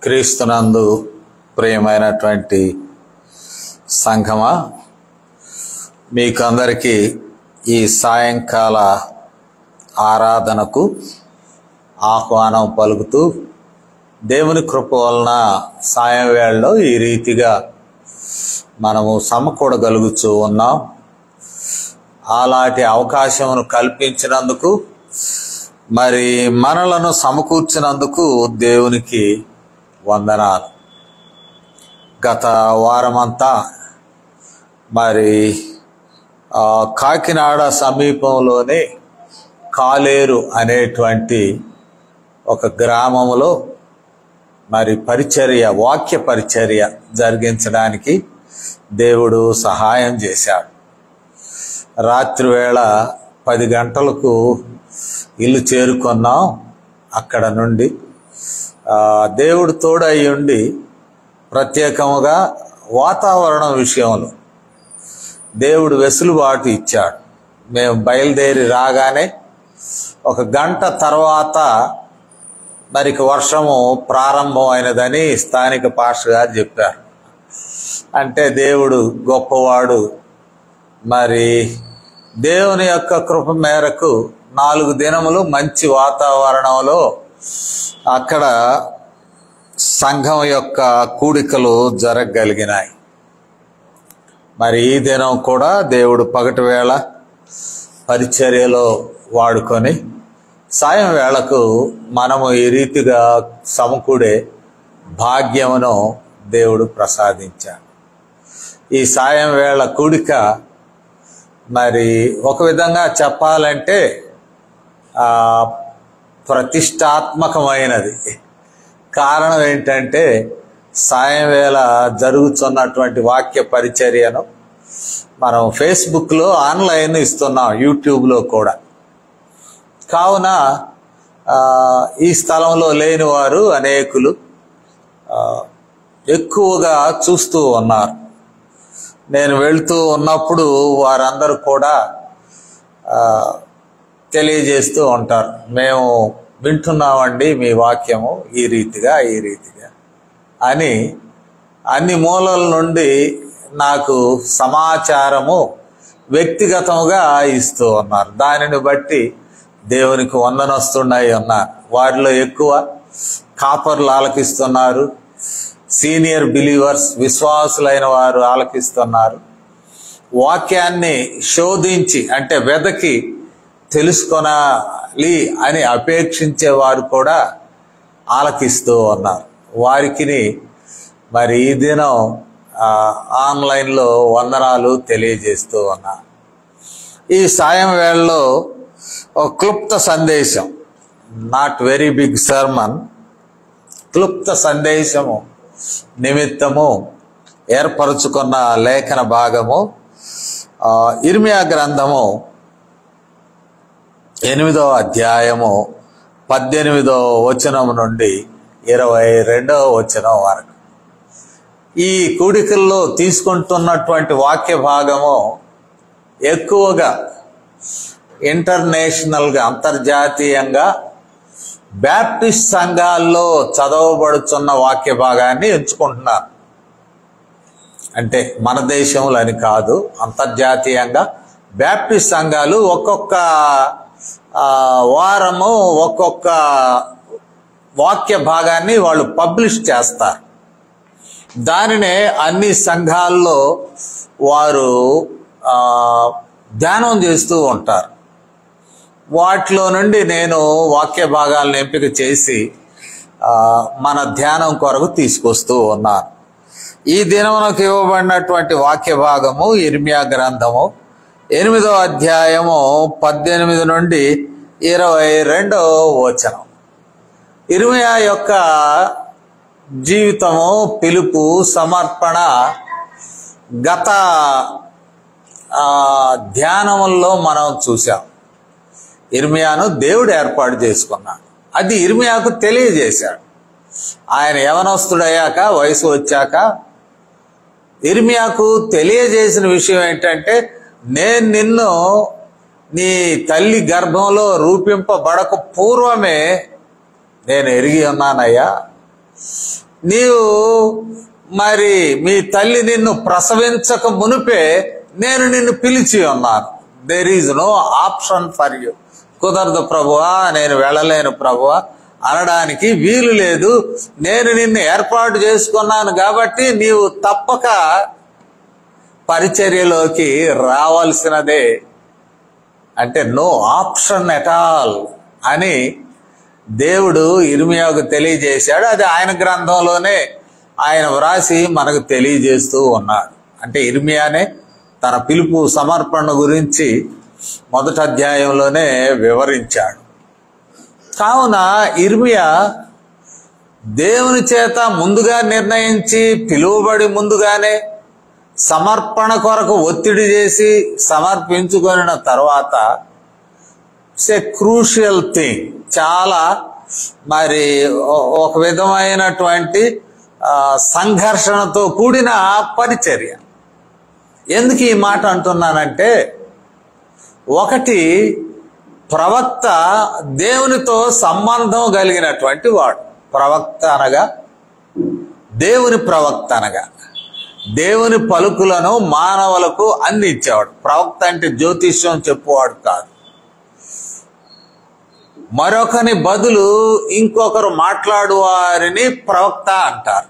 క్రీస్తునందు ప్రియమైనటువంటి సంఘమా, మీకందరికీ ఈ సాయంకాల ఆరాధనకు ఆహ్వానం పలుకుతూ, దేవుని కృప వలన సాయం వేళలో ఈ రీతిగా మనము సమకూడగలుగుతూ ఉన్నాం. అలాంటి అవకాశమును కల్పించినందుకు, మరి మనలను సమకూర్చినందుకు దేవునికి వందనాలు. గత వారమంతా మరి కాకినాడ సమీపంలోనే కాలేరు అనేటువంటి ఒక గ్రామంలో మరి వాక్య పరిచర్య జరిగించడానికి దేవుడు సహాయం చేశాడు. రాత్రి వేళ 10 గంటలకు ఇల్లు చేరుకున్నాం. అక్కడ నుండి దేవుడు తోడై ఉండి ప్రత్యేకముగా వాతావరణం విషయంలో దేవుడు వెసులుబాటు ఇచ్చాడు. మేము బయలుదేరి రాగానే 1 గంట తర్వాత మరి వర్షము ప్రారంభమైనదని స్థానిక పాస్టర్ గారు చెప్పారు. అంటే దేవుడు గొప్పవాడు. మరి దేవుని యొక్క కృప మేరకు 4 దినములు మంచి వాతావరణంలో అక్కడ సంఘం యొక్క కూడికలు జరగగలిగినాయి. మరి ఈ దినం కూడా దేవుడు పగటి వేళ పరిచర్యలో వాడుకొని సాయం వేళకు మనము ఈ రీతిగా సమకూడే భాగ్యమును దేవుడు ప్రసాదించాడు. ఈ సాయం వేళ కూడిక మరి ఒక విధంగా చెప్పాలంటే ప్రతిష్టాత్మకమైనది. కారణం ఏంటంటే సాయం వేళ జరుగుతున్నటువంటి వాక్య పరిచర్యను మనం ఫేస్బుక్లో ఆన్లైన్ ఇస్తున్నాం, యూట్యూబ్లో కూడా. కావున ఈ స్థలంలో లేని వారు అనేకులు ఎక్కువగా చూస్తూ ఉన్నారు. నేను వెళ్తూ ఉన్నప్పుడు వారందరూ కూడా తెలియజేస్తూ ఉంటారు, మేము వింటున్నామండి మీ వాక్యము ఈ రీతిగా అని అన్ని మూలల నుండి నాకు సమాచారము వ్యక్తిగతముగా ఇస్తూ ఉన్నారు. దానిని బట్టి దేవునికి వందనొస్తున్నాయి అన్నారు. వారిలో ఎక్కువ కాపర్లు ఆలకిస్తున్నారు, సీనియర్ బిలీవర్స్ విశ్వాసులైన వారు ఆలకిస్తున్నారు. వాక్యాన్ని శోధించి అంటే వెదకి తెలుసుకొనాలి అని అపేక్షించే వారు కూడా ఆలకిస్తూ ఉన్నారు. వారికి మరి ఈ దినం ఆన్లైన్లో వందనాలు తెలియజేస్తూ ఉన్నారు. ఈ సాయం వేళలో ఒక క్లుప్త సందేశం, నాట్ వెరీ బిగ్ సర్మన్, క్లుప్త సందేశము నిమిత్తము ఏర్పరచుకున్న లేఖన భాగము ఇర్మియా గ్రంథము 8వ అధ్యాయము 18వ వచనం నుండి 22వ వచనం వరకు. ఈ కూడికల్లో తీసుకుంటున్నటువంటి వాక్య భాగము ఎక్కువగా ఇంటర్నేషనల్గా అంతర్జాతీయంగా బ్యాప్టిస్ట్ సంఘాల్లో చదవబడుతున్న వాక్య భాగాన్ని ఎంచుకుంటున్నారు. అంటే మన దేశంలో అని కాదు, అంతర్జాతీయంగా బ్యాప్టిస్ట్ సంఘాలు ఒక్కొక్క వారము ఒక్కొక్క వాక్య భాగాన్ని వాళ్ళు పబ్లిష్ చేస్తారు. దానినే అన్ని సంఘాల్లో వారు ధ్యానం చేస్తూ ఉంటారు. వాటిలో నుండి నేను వాక్య భాగాలను ఎంపిక చేసి మన ధ్యానం కొరకు తీసుకొస్తూ ఉన్నాను. ఈ దినమునకు ఇవ్వబడినటువంటి వాక్య భాగము ఇర్మియా గ్రంథము 8వ అధ్యాయము 18 నుండి 22వ వచనం. ఇర్మియా యొక్క జీవితము, పిలుపు, సమర్పణ గత ధ్యానముల్లో మనం చూసాం. ఇర్మియాను దేవుడు ఏర్పాటు చేసుకున్నాడు. అది ఇర్మియాకు తెలియజేశాడు. ఆయన యవనస్తుడయ్యాక, వయసు వచ్చాక ఇర్మియాకు తెలియజేసిన విషయం ఏంటంటే, నేను నిన్ను నీ తల్లి గర్భంలో రూపింపబడక పూర్వమే నేను ఎరిగి ఉన్నానయ్యా, నీవు మరి మీ తల్లి నిన్ను ప్రసవించక మునిపే నేను నిన్ను పిలిచి ఉన్నాను. There is no option for you. కుదరదు ప్రభువా, నేను వెళ్ళలేను ప్రభువా అనడానికి వీలు లేదు. నేను నిన్ను ఏర్పాటు చేసుకున్నాను కాబట్టి నీవు తప్పక పరిచర్యలోకి రావాల్సినదే. అంటే నో ఆప్షన్ ఎట్ ఆల్ అని దేవుడు ఇర్మియాకు తెలియజేశాడు. అది ఆయన గ్రంథంలోనే ఆయన వ్రాసి మనకు తెలియజేస్తూ ఉన్నాడు. అంటే ఇర్మియానే తన పిలుపు సమర్పణ గురించి మొదటి అధ్యాయంలోనే వివరించాడు. కావున ఇర్మియా దేవుని చేత ముందుగా నిర్ణయించి పిలువబడి ముందుగానే సమర్పణ కొరకు ఒత్తిడి చేసి సమర్పించుకొనిన తర్వాత ఇట్స్ ఏ క్రూషియల్ థింగ్, చాలా మరి ఒక విధమైనటువంటి సంఘర్షణతో కూడిన పరిచర్య. ఎందుకు ఈ మాట అంటున్నానంటే, ఒకటి ప్రవక్త దేవునితో సంబంధం కలిగినటువంటి వాడు. ప్రవక్త అనగా దేవుని ప్రవక్త అనగా దేవుని పలుకులను మానవులకు అందించేవాడు. ప్రవక్త అంటే జ్యోతిష్యం చెప్పువాడు కాదు. మరొకని బదులు ఇంకొకరు మాట్లాడువారిని ప్రవక్త అంటారు.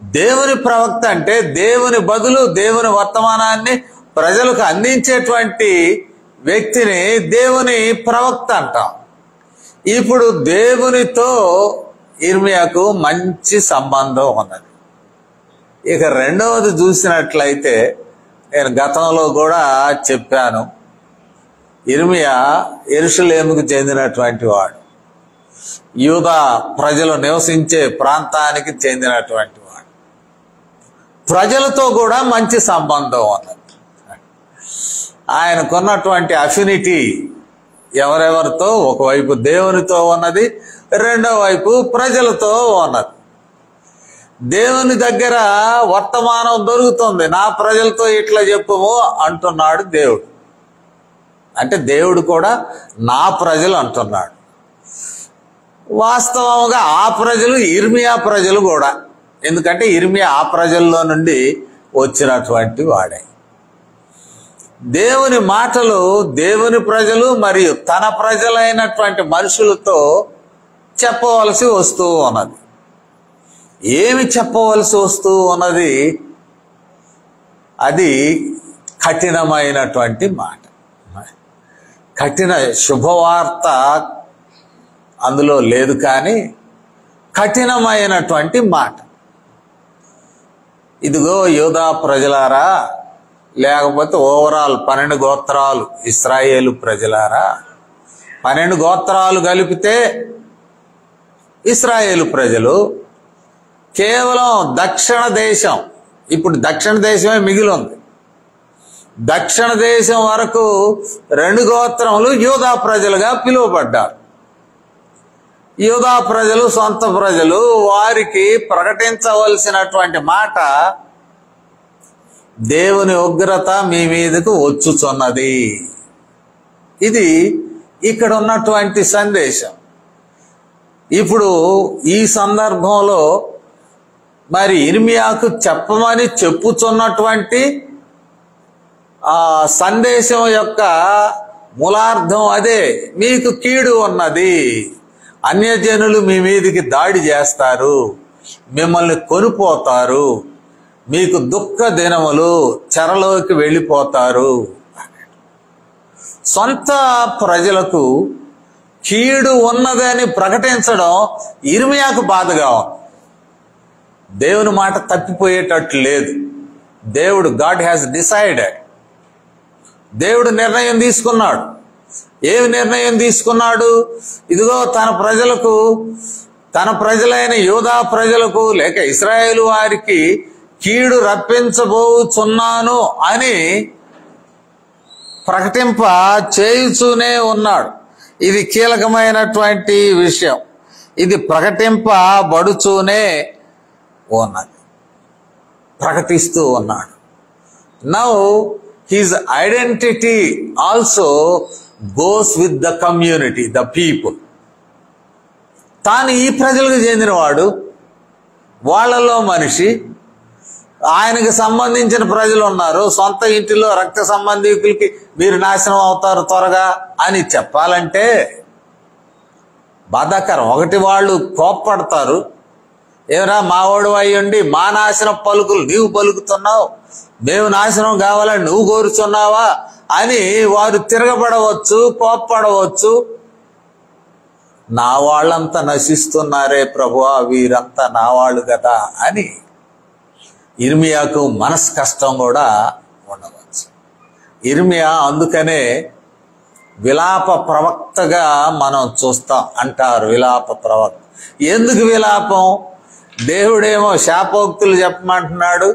దేవుని ప్రవక్త అంటే దేవుని బదులు దేవుని వర్తమానాన్ని ప్రజలకు అందించేటువంటి వ్యక్తిని దేవుని ప్రవక్త అంటాం. ఇప్పుడు దేవునితో ఇర్మియాకు మంచి సంబంధం ఉన్నది. ఇక రెండవది చూసినట్లయితే, నేను గతంలో కూడా చెప్పాను, ఇర్మియా యెరూషలేముకు చెందినటువంటి వాడు, యూదా ప్రజలు నివసించే ప్రాంతానికి చెందినటువంటి వాడు. ప్రజలతో కూడా మంచి సంబంధం ఉన్నది. ఆయనకున్నటువంటి అఫినిటీ ఎవరెవరితో, ఒకవైపు దేవునితో ఉన్నది, రెండో వైపు ప్రజలతో ఉన్నది. దేవుని దగ్గర వర్తమానం దొరుకుతుంది. నా ప్రజలతో ఇట్లా చెప్పుము అంటున్నాడు దేవుడు. అంటే దేవుడు కూడా నా ప్రజలు అంటున్నాడు. వాస్తవంగా ఆ ప్రజలు ఇర్మియా ప్రజలు కూడా. ఎందుకంటే ఇర్మియా ఆ ప్రజల్లో నుండి వచ్చినటువంటి వాడే. దేవుని మాటలు దేవుని ప్రజలు మరియు తన ప్రజలైనటువంటి మనుషులతో చెప్పవలసి వస్తూ ఉన్నది. ఏమి చెప్పవలసి వస్తూ ఉన్నది? అది కఠినమైనటువంటి మాట. కఠిన శుభవార్త అందులో లేదు, కానీ కఠినమైనటువంటి మాట. ఇదిగో యూదా ప్రజలారా, లేకపోతే ఓవరాల్ 12 గోత్రాలు ఇశ్రాయేలు ప్రజలారా, 12 గోత్రాలు కలిపితే ఇశ్రాయేలు ప్రజలు, కేవలం దక్షిణ దేశం, ఇప్పుడు దక్షిణ దేశమే మిగిలి ఉంది. దక్షిణ దేశం వరకు 2 గోత్రములు యూదా ప్రజలుగా పిలువబడ్డారు. యూదా ప్రజలు సొంత ప్రజలు, వారికి ప్రకటించవలసినటువంటి మాట, దేవుని ఉగ్రత మీ మీదకు వచ్చుచున్నది. ఇది ఇక్కడ ఉన్నటువంటి సందేశం. ఇప్పుడు ఈ సందర్భంలో మరి ఇర్మియాకు చెప్పమని చెప్పుచున్నటువంటి ఆ సందేశం యొక్క మూలార్థం అదే. మీకు కీడు ఉన్నది, అన్యజనులు మీ మీదికి దాడి చేస్తారు, మిమ్మల్ని కొనిపోతారు, మీకు దుఃఖ దినములు, చెరలోకి వెళ్ళిపోతారు. సొంత ప్రజలకు కీడు ఉన్నదని ప్రకటించడం ఇర్మియాకు బాధగా ఉంది. దేవుని మాట తప్పిపోయేటట్లు లేదు. దేవుడు, గాడ్ హ్యాస్ డిసైడెడ్, దేవుడు నిర్ణయం తీసుకున్నాడు. ఏమి నిర్ణయం తీసుకున్నాడు? ఇదిగో తన ప్రజలకు, తన ప్రజలైన యూదా ప్రజలకు లేక ఇశ్రాయేలు వారికి కీడు రప్పించబోచున్నాను అని ప్రకటింప చేయుచూనే ఉన్నాడు. ఇది కీలకమైనటువంటి విషయం. ఇది ప్రకటింపబడుచూనే ఉన్నది, ప్రకటిస్తూ ఉన్నాడు. Now his identity also goes with the community, the people. తాను ఈ ప్రజలకు చెందినవాడు, వాళ్ళలో మనిషి, ఆయనకి సంబంధించిన ప్రజలు ఉన్నారు. సొంత ఇంటిలో రక్త సంబంధికులకి మీరు నాశనం అవుతారు త్వరగా అని చెప్పాలంటే బాధాకరం. ఒకటి, వాళ్ళు కోప్పడతారు, ఏమరా మావాడు అయ్యుండి మా నాశనం పలుకులు నీవు పలుకుతున్నావు, మేము నాశనం కావాలని నువ్వు కోరుచున్నావా అని వారు తిరగబడవచ్చు, కోప్పడవచ్చు. నా వాళ్ళంతా నశిస్తున్నారే ప్రభువా, వీరంతా నా వాళ్ళు కదా అని ఇర్మియాకు మనసు కష్టం కూడా ఉండవచ్చు. ఇర్మియా అందుకనే విలాప ప్రవక్తగా మనం చూస్తాం అంటారు. విలాప ప్రవక్త. ఎందుకు విలాపం? దేవుడేమో శాపోక్తులు చెప్పమంటున్నాడు.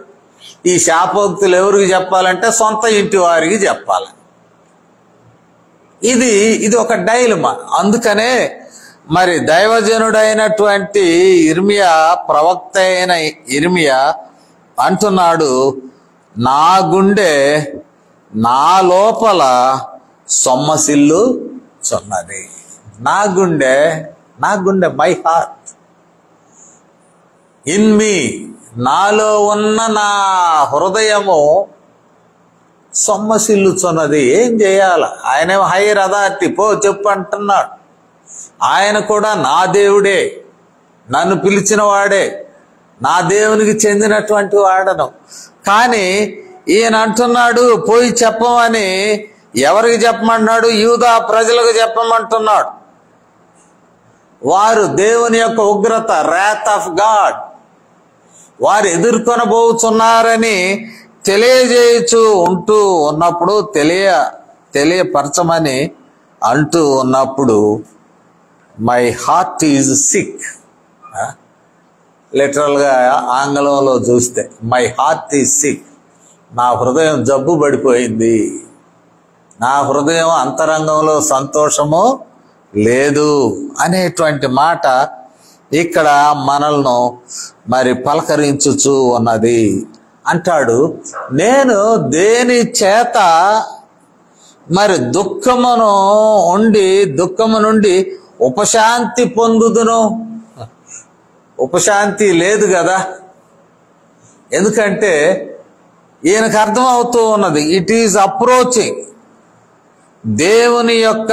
ఈ శాపోక్తులు ఎవరికి చెప్పాలంటే సొంత ఇంటి వారికి చెప్పాలి. ఇది ఒక డైలమా. అందుకనే మరి దైవజనుడైనటువంటి ఇర్మియా, ప్రవక్త అయిన ఇర్మియా అంటున్నాడు, నా గుండె నా లోపల సొమ్మసిల్లు చున్నది. నా గుండె మై హార్ట్ ఇన్ మీ, నాలో ఉన్న నా హృదయము సొమ్మసిల్లుచున్నది. ఏం చేయాల? ఆయనేమో హైయర్ అథారిటీ, పో చెప్పు అంటున్నాడు. ఆయన కూడా నా దేవుడే, నన్ను పిలిచిన వాడే, నా దేవునికి చెందినటువంటి వాడను. కానీ ఈయన అంటున్నాడు పోయి చెప్పమని. ఎవరికి చెప్పమంటున్నాడు? యూదా ప్రజలకు చెప్పమంటున్నాడు. వారు దేవుని యొక్క ఉగ్రత, రాత్ ఆఫ్ గాడ్, వారు ఎదుర్కొనబోతున్నారని తెలియజేయచ్చు ఉంటూ ఉన్నప్పుడు, తెలియపరచమని అంటూ ఉన్నప్పుడు, మై హార్ట్ ఈజ్ సిక్. లిటరల్గా ఆంగ్లంలో చూస్తే మై హార్ట్ ఈజ్ సిక్, నా హృదయం జబ్బు పడిపోయింది, నా హృదయం అంతరంగంలో సంతోషము లేదు అనేటువంటి మాట ఇక్కడ మనల్ని మరి పలకరించుచూ ఉన్నది. అంటాడు, నేను దేని చేత మరి దుఃఖము నుండి ఉపశాంతి పొందుదును? ఉపశాంతి లేదు కదా. ఎందుకంటే ఈయనకు అర్థమవుతూ ఉన్నది, ఇట్ ఈజ్ అప్రోచింగ్. దేవుని యొక్క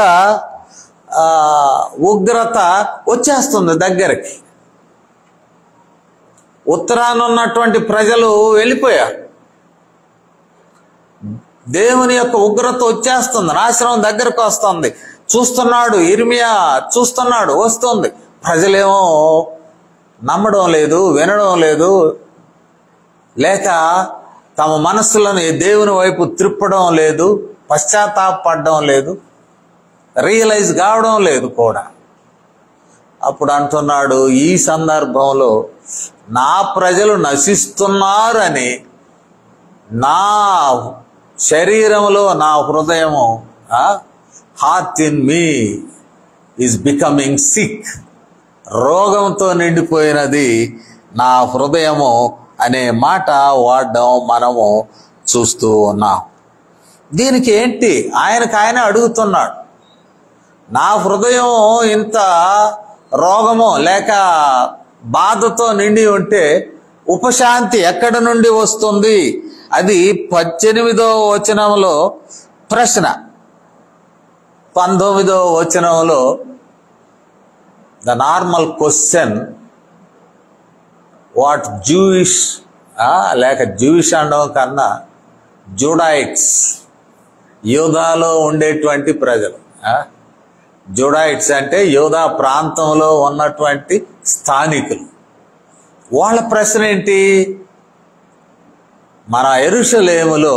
ఉగ్రత వచ్చేస్తుంది దగ్గరికి. ఉత్తరాన ఉన్నటువంటి ప్రజలు వెళ్ళిపోయారు. దేవుని యొక్క ఉగ్రత వచ్చేస్తుంది, నాశనం దగ్గరకు వస్తుంది. చూస్తున్నాడు ఇర్మియా, చూస్తున్నాడు, వస్తుంది. ప్రజలేమో నమ్మడం లేదు, వినడం లేదు, లేక తమ మనస్సులను దేవుని వైపు త్రిప్పడం లేదు, పశ్చాత్తాపడడం లేదు, రియలైజ్ కావడం లేదు కూడా. అప్పుడు అంటున్నాడు, ఈ సందర్భంలో నా ప్రజలు నశిస్తున్నారని నా శరీరంలో, నా హృదయము, heart in me is becoming sick, రోగంతో నిండిపోయినది నా హృదయము అనే మాట వాడడం మనము చూస్తూ ఉన్నాం. దీనికి ఏంటి? ఆయన అడుగుతున్నాడు, నా హృదయం ఇంత రోగము లేక బాధతో నిండి ఉంటే ఉపశాంతి ఎక్కడి నుండి వస్తుంది? అది 18వ వచనంలో ప్రశ్న. 19వ వచనంలో the normal question, what Jewish లేక జూయిష్ అనడం కన్నా జూడాయిట్స్, యూదాలో ఉండేటువంటి ప్రజలు. జూడాయిట్స్ అంటే యూదా ప్రాంతంలో ఉన్నటువంటి స్థానికులు. వాళ్ళ ప్రశ్న ఏంటి? మన యెరూషలేములో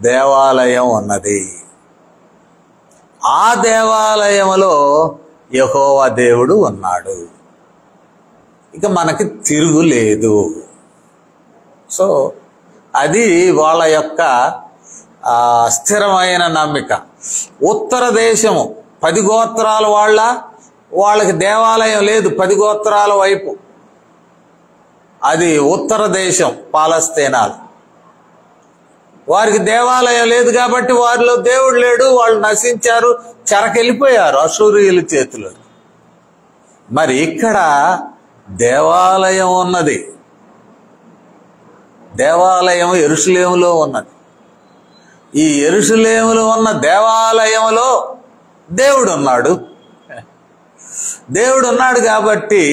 దేవాలయం ఉన్నది, ఆ దేవాలయములో యెహోవా దేవుడు ఉన్నాడు, ఇక మనకి తిరుగులేదు. సో అది వాళ్ళ యొక్క స్థిరమైన నమ్మిక. ఉత్తర దేశము 10 గోత్రాల వాళ్ళకి దేవాలయం లేదు. 10 గోత్రాల వైపు అది ఉత్తర దేశం, పాలస్తీనాలు. వారికి దేవాలయం లేదు కాబట్టి వారిలో దేవుడు లేడు, వాళ్ళు నశించారు, చెరకెళ్ళిపోయారు అశూరీయుల చేతిలో. మరి ఇక్కడ దేవాలయం ఉన్నది. దేవాలయం యెరూషలేములో ఉన్నది. ఈ యెరూషలేములో ఉన్న దేవాలయంలో దేవుడు ఉన్నాడు. దేవుడు ఉన్నాడు కాబట్టి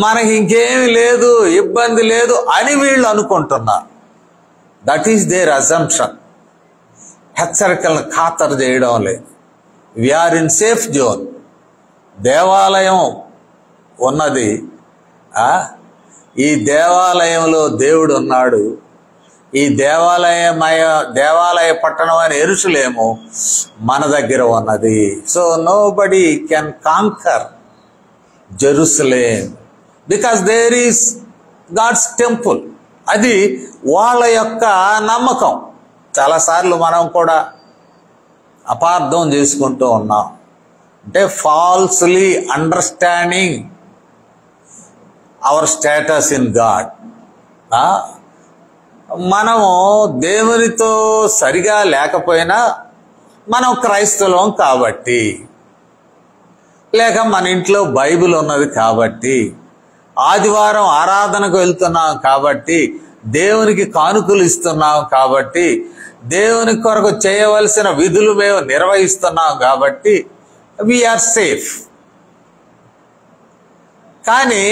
మనకి ఇంకేమీ లేదు, ఇబ్బంది లేదు అని వీళ్ళు అనుకుంటున్నారు. That is their assumption. హెచ్చరికలను ఖాతరు చేయడం లేదు. We are in safe zone. దేవాలయం ఉన్నది. ఈ దేవాలయంలో దేవుడు ఉన్నాడు. ఈ దేవాలయ పట్టణం అని యెరూషలేము మన దగ్గర ఉన్నది. So nobody can conquer Jerusalem because there is God's temple. అది వాళ్ళ యొక్క నమ్మకం. చాలాసార్లు మనం కూడా అపార్థం చేసుకుంటూ ఉన్నాం. అంటే falsely understanding hour status in God. మనము దేవునితో సరిగా లేకపోయినా మనం క్రైస్తవం కాబట్టి, లేక మన ఇంట్లో బైబిల్ ఉన్నది కాబట్టి, ఆదివారం ఆరాధనకు వెళ్తున్నాం కాబట్టి, దేవునికి కానుకలు ఇస్తున్నాం కాబట్టి, దేవుని కొరకు చేయవలసిన విధులు మేము నిర్వహిస్తున్నాం కాబట్టి వీఆర్ సేఫ్. కానీ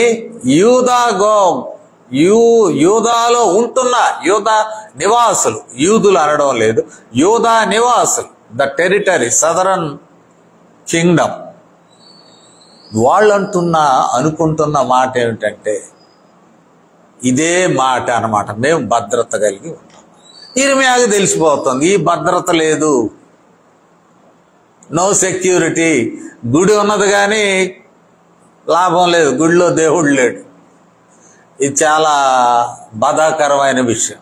యూదాలో ఉంటున్న యూదా నివాసులు, యూదులు అనడం లేదు, యూదా నివాసులు, ద టెరిటరీ, సదరన్ కింగ్డమ్, వాళ్ళు అనుకుంటున్న మాట ఏమిటంటే ఇదే మాట అన్నమాట, మేము భద్రత కలిగి ఉంటాం. ఇర్మియాకి తెలిసిపోతుంది ఈ భద్రత లేదు, నో సెక్యూరిటీ. గుడి ఉన్నది కానీ లాభం లేదు, గుడిలో దేవుడు లేడు. ఇది చాలా బాధాకరమైన విషయం.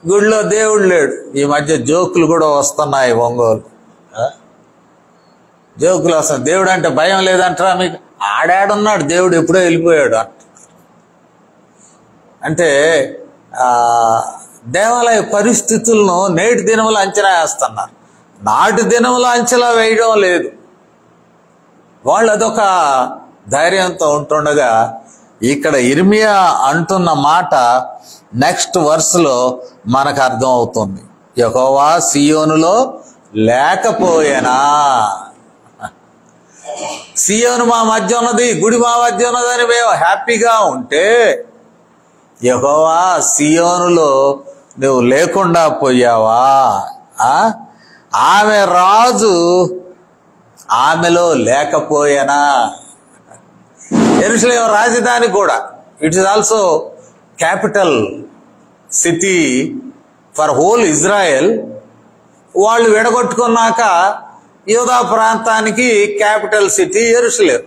గుడిలో దేవుడు లేడు. ఈ మధ్య జోకులు కూడా వస్తున్నాయి. ఒంగోలు జోకులు వస్తున్నాయి. దేవుడు అంటే భయం లేదంటారా మీకు? ఆడాడున్నాడు దేవుడు, ఎప్పుడో వెళ్ళిపోయాడు అంట. అంటే దేవాలయ పరిస్థితులను నేటి దినములు అంచనా వేస్తున్నారు, నాటి దినములు అంచనా వేయడం లేదు. వాళ్ళు అదొక ధైర్యంతో ఉంటుండగా ఇక్కడ ఇర్మియా అంటున్న మాట నెక్స్ట్ వర్స్లో మనకు అర్థం అవుతుంది. యెహోవా సీయోనులో లేకపోయేనా? సీయోను మా మధ్య ఉన్నది, గుడి మా మధ్య ఉన్నదని మేము హ్యాపీగా ఉంటే, యెహోవా సీయోనులో నువ్వు లేకుండా పోయావా? ఆమె రాజు ఆమెలో లేకపోయేనా? యెరూషలేము రాజధాని కూడా, it is also capital city for whole Israel. వాళ్ళు విడగొట్టుకున్నాక యూదా ప్రాంతానికి క్యాపిటల్ సిటీ యెరూషలేము.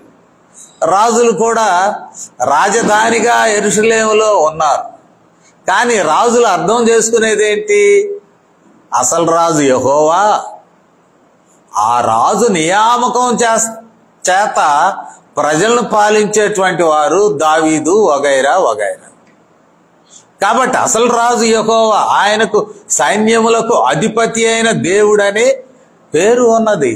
రాజులు కూడా రాజధానిగా యెరూషలేములో ఉన్నారు. కానీ రాజులు అర్థం చేసుకునేది ఏంటి? అసలు రాజు యెహోవా, ఆ రాజు నియామకం చేత ప్రజలను పాలించేటువంటి వారు దావీదు వగైరా వగైరా. కాబట్టి అసలు రాజు యెహోవా, ఆయనకు సైన్యములకు అధిపతి అయిన దేవుడని పేరు ఉన్నది.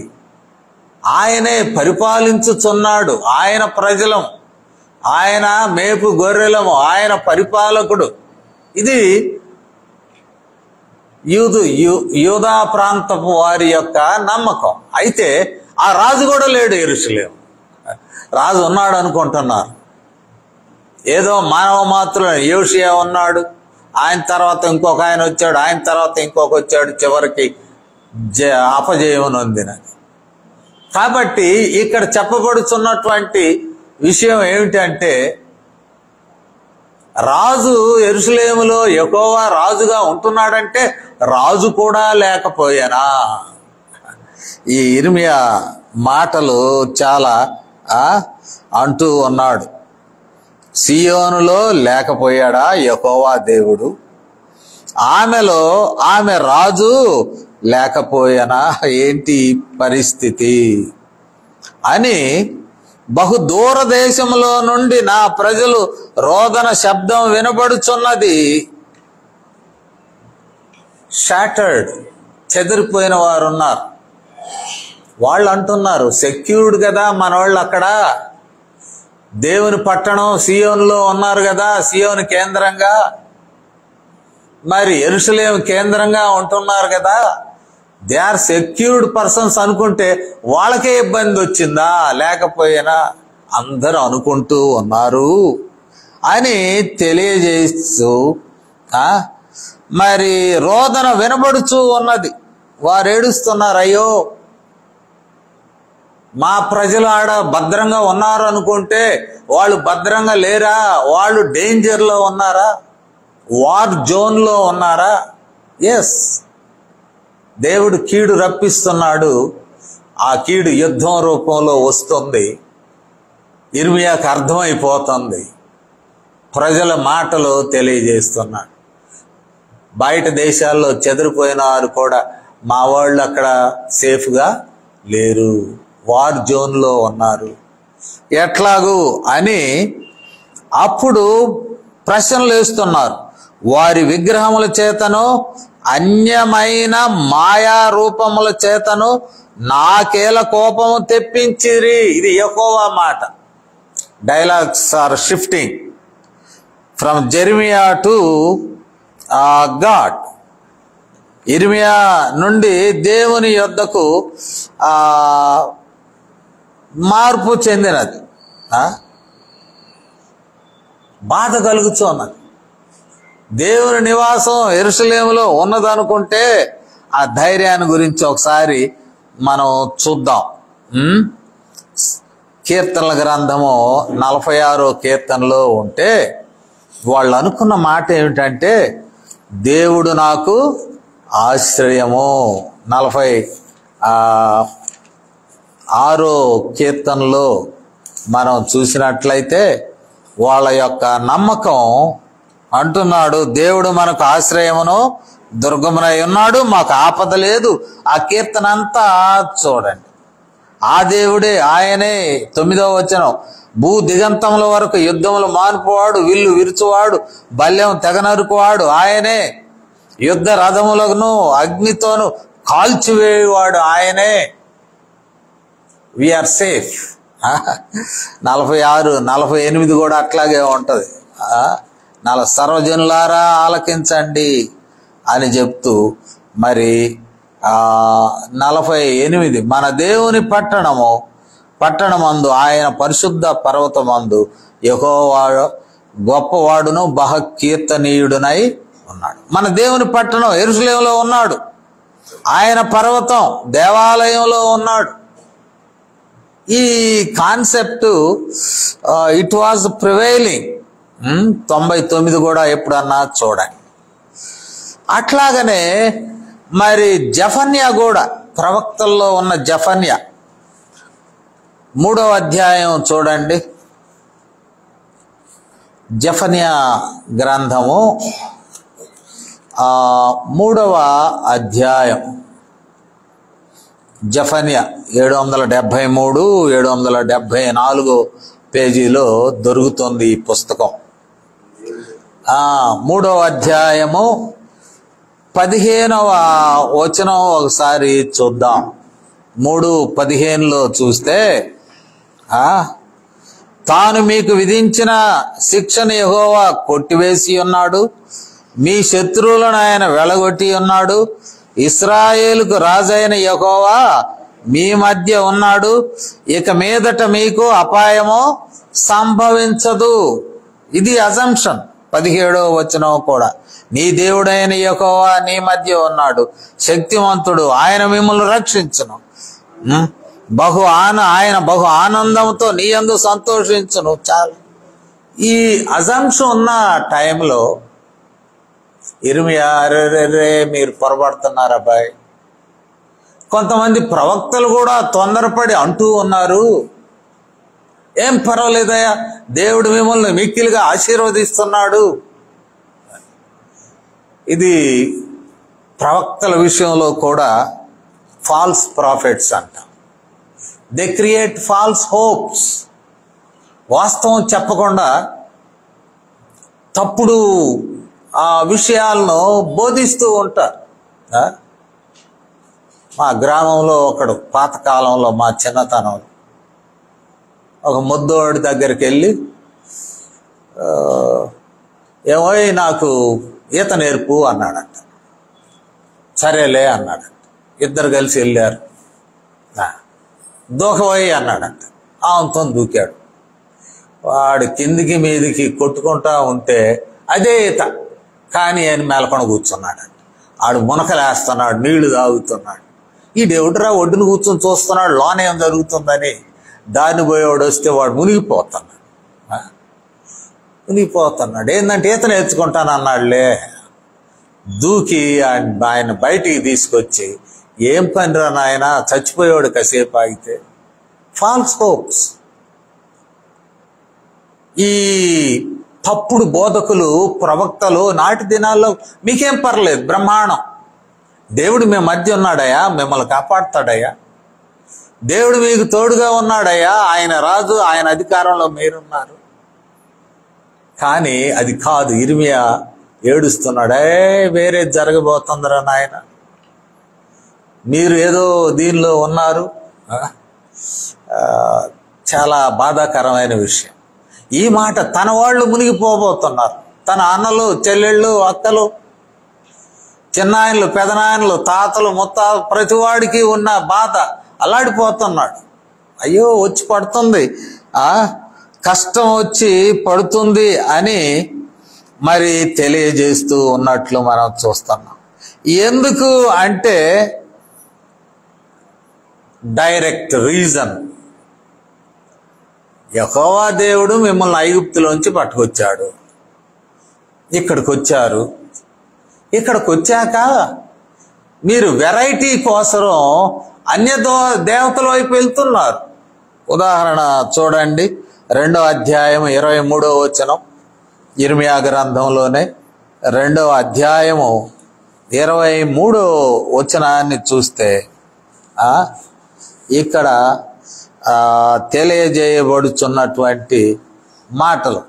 ఆయనే పరిపాలించుచున్నాడు. ఆయన ప్రజలం, ఆయన మేపు గొర్రెలము, ఆయన పరిపాలకుడు. ఇది యూదా ప్రాంతపు వారి యొక్క నమ్మకం. అయితే ఆ రాజు కూడా లేడు యెరూషలేము. రాజు ఉన్నాడు అనుకుంటున్నారు. ఏదో మానవ మాత్రం యోషియా ఉన్నాడు, ఆయన తర్వాత ఇంకొక ఆయన వచ్చాడు, ఆయన తర్వాత ఇంకొక వచ్చాడు, చివరికి అపజయం నొందినది. కాబట్టి ఇక్కడ చెప్పబడుతున్నటువంటి విషయం ఏమిటంటే, రాజు యెరూషలేములో యెహోవా రాజుగా ఉంటున్నాడంటే రాజు కూడా లేకపోయేనా? ఈ ఇర్మియా మాటలు చాలా అంటూ ఉన్నాడు. సీయోనులో లేకపోయాడా యెహోవా దేవుడు? ఆమె రాజు లేకపోయేనా? ఏంటి పరిస్థితి అని బహు దూర దేశంలో నుండి నా ప్రజలు రోదన శబ్దం వినబడుచున్నది. షాటర్డ్, చెదిరిపోయిన వారు ఉన్నారు. వాళ్ళు అంటున్నారు, సెక్యూర్డ్ కదా మన వాళ్ళు అక్కడ, దేవుని పట్టణం సియోనులో ఉన్నారు కదా, సియోను కేంద్రంగా, మరి యెరూషలేము కేంద్రంగా ఉంటున్నారు కదా, దే ఆర్ సెక్యూర్డ్ పర్సన్స్ అనుకుంటే వాళ్ళకే ఇబ్బంది వచ్చిందా? లేకపోయినా అందరూ అనుకుంటూ ఉన్నారు అని తెలియజేస్తూ మరి రోదన వినబడుచూ ఉన్నది. వారు ఏడుస్తున్నారు, అయ్యో మా ప్రజలు ఆడ భద్రంగా ఉన్నారు అనుకుంటే వాళ్ళు భద్రంగా లేరా? వాళ్ళు డేంజర్లో ఉన్నారా? వార్ జోన్లో ఉన్నారా? ఎస్, దేవుడు కీడు రప్పిస్తున్నాడు. ఆ కీడు యుద్ధం రూపంలో వస్తుంది. ఇర్మియాకు అర్థమైపోతుంది. ప్రజల మాటలు తెలియజేస్తున్నాడు. బయట దేశాల్లో చెదిరిపోయిన వారు కూడా మా వాళ్ళు అక్కడ సేఫ్గా లేరు, వార్ జోన్లో ఉన్నారు, ఎట్లాగూ అని అప్పుడు ప్రశ్నలు వేస్తున్నారు. వారి విగ్రహముల చేతను అన్యమైన మాయా రూపముల చేతను నాకేల కోపము తెప్పించిరి. ఇది యెహోవా మాట. Dialogues are shifting from Jeremiah to God. ఇర్మియా నుండి దేవుని యొద్దకు మార్పు చెందినది. బాధ కలుగుతున్నది. దేవుని నివాసం యెరూషలేములో ఉన్నదనుకుంటే ఆ ధైర్యాన్ని గురించి ఒకసారి మనం చూద్దాం. కీర్తనల గ్రంథము 46వ కీర్తనలో ఉంటే వాళ్ళు అనుకున్న మాట ఏమిటంటే, దేవుడు నాకు ఆశ్రయము. 46వ కీర్తనలో మనం చూసినట్లయితే వాళ్ళ యొక్క నమ్మకం అంటున్నాడు, దేవుడు మనకు ఆశ్రయమును దుర్గమునై ఉన్నాడు, మాకు ఆపద లేదు. ఆ కీర్తన అంతా చూడండి. ఆ దేవుడే, ఆయనే. 9వ వచనం, భూ దిగంతముల వరకు యుద్ధములు మానుపువాడు, విల్లు విరుచువాడు, బల్యం తెగనరుకువాడు ఆయనే. యుద్ధ రథములను అగ్నితోను కాల్చివేయువాడు ఆయనే. We are safe. 46, 48 కూడా అట్లాగే ఉంటది. సర్వజనులారా ఆలకించండి అని చెప్తూ మరి 48, మన దేవుని పట్టణమందు ఆయన పరిశుద్ధ పర్వతమందు యెహోవా గొప్పవాడును బహుకీర్తనీయుడునై ఉన్నాడు. మన దేవుని పట్టణం యెరూషలేములో ఉన్నాడు. ఆయన పర్వతం దేవాలయంలో ఉన్నాడు. ఈ కాన్సెప్ట్ ఇట్ వాజ్ ప్రివైలింగ్. 99 కూడా ఎప్పుడన్నా చూడండి. అట్లాగనే మరి జెఫన్యా కూడా, ప్రవక్తల్లో ఉన్న జెఫన్యా 3వ అధ్యాయం చూడండి. జెఫన్యా గ్రంథము 3వ అధ్యాయం. జెఫన్యా 773, 774 పేజీలో దొరుకుతుంది ఈ పుస్తకం. 3వ అధ్యాయము 15వ వచనం ఒకసారి చూద్దాం. 3:15లో చూస్తే, తాను మీకు విధించిన శిక్షను యెహోవా కొట్టివేసి ఉన్నాడు, మీ శత్రువులను ఆయన వెలగొట్టి ఉన్నాడు. ఇశ్రాయేలుకు రాజైన యెహోవా మీ మధ్య ఉన్నాడు, ఇక మీదట మీకు అపాయము సంభవించదు. ఇది అజంప్షన్. 17వ వచనం కూడా, నీ దేవుడైన యెహోవా నీ మధ్య ఉన్నాడు, శక్తివంతుడు, ఆయన మిమ్మల్ని రక్షించును. ఆయన బహు ఆనందంతో నీ యందు సంతోషించును. చాలు. ఈ అజంప్షన్ ఉన్న టైంలో ఇర్మియా, అరే మీరు పొరపడుతున్నారు అబ్బాయి. కొంతమంది ప్రవక్తలు కూడా తొందరపడి అంటూ ఉన్నారు, ఏం పర్వాలేదయ్యా, దేవుడు మిమ్మల్ని మిక్కిలిగా ఆశీర్వదిస్తున్నాడు. ఇది ప్రవక్తల విషయంలో కూడా ఫాల్స్ ప్రాఫిట్స్ అంట. They create falls hopes. వాస్తవం చెప్పకుండా తప్పుడు విషయాలను బోధిస్తూ ఉంటారు. మా గ్రామంలో ఒకడు పాతకాలంలో, మా చిన్నతనంలో ఒక ముద్దోడి దగ్గరికి వెళ్ళి, ఏమో నాకు ఈత నేర్పు అన్నాడంట. సరేలే అన్నాడంట. ఇద్దరు కలిసి వెళ్ళారు. దూకబోయి అన్నాడంట. ఆమెతో దూకాడు. వాడు కిందికి మీదికి కొట్టుకుంటా ఉంటే అదే ఈత కానీ అని మేలకొని కూర్చున్నాడంట. ఆడు మునకలేస్తున్నాడు, నీళ్లు తాగుతున్నాడు. ఈ దేవుడురా ఒడ్డును కూర్చొని చూస్తున్నాడు లోన ఏం జరుగుతుందని. దాన్ని పోయేవాడు వస్తే వాడు మునిగిపోతున్నాడు. ఏంటంటే ఈత నేర్చుకుంటానన్నాడులే. దూకి ఆయన బయటికి తీసుకొచ్చి, ఏం పనిరా నాయన, చచ్చిపోయేవాడు కాసేపు ఆగితే. Falls hopes. ఈ తప్పుడు బోధకులు, ప్రవక్తలు నాటి దినాల్లో మీకేం పర్లేదు, బ్రహ్మాండం, దేవుడు మీ మధ్య ఉన్నాడయ్యా, మిమ్మల్ని కాపాడుతాడయ్యా, దేవుడు మీకు తోడుగా ఉన్నాడయ్యా, ఆయన రాజు, ఆయన అధికారంలో మీరున్నారు. కానీ అది కాదు. ఇర్మియా ఏడుస్తున్నాడు, వేరే జరగబోతుందిరా నాయన, మీరు ఏదో దీనిలో ఉన్నారు. చాలా బాధాకరమైన విషయం. ఈ మాట తన వాళ్ళు మునిగిపోబోతున్నారు. తన అన్నలు, చెల్లెళ్ళు, అక్కలు, చిన్నాయనలు, పెదనాయనలు, తాతలు, ముత్తాలు, ప్రతివాడికి ఉన్న బాధ. అల్లాడిపోతున్నాడు. అయ్యో వచ్చి పడుతుంది, కష్టం వచ్చి పడుతుంది అని మరి తెలియజేస్తూ ఉన్నట్లు మనం చూస్తున్నాం. ఎందుకు అంటే డైరెక్ట్ రీజన్. యెహోవా దేవుడు మిమ్మల్ని ఐగుప్తులోంచి పట్టుకొచ్చాడు, ఇక్కడికి వచ్చారు. ఇక్కడికి వచ్చాక మీరు వెరైటీ కోసం అన్య దేవతల వైపు వెళ్తున్నారు. ఉదాహరణ చూడండి, 2వ అధ్యాయం 23వ వచనం, ఇర్మియా గ్రంథంలోనే 2వ అధ్యాయము 23వ వచనాన్ని చూస్తే ఇక్కడ తెలియజేయబడుచున్నటువంటి మాటలు.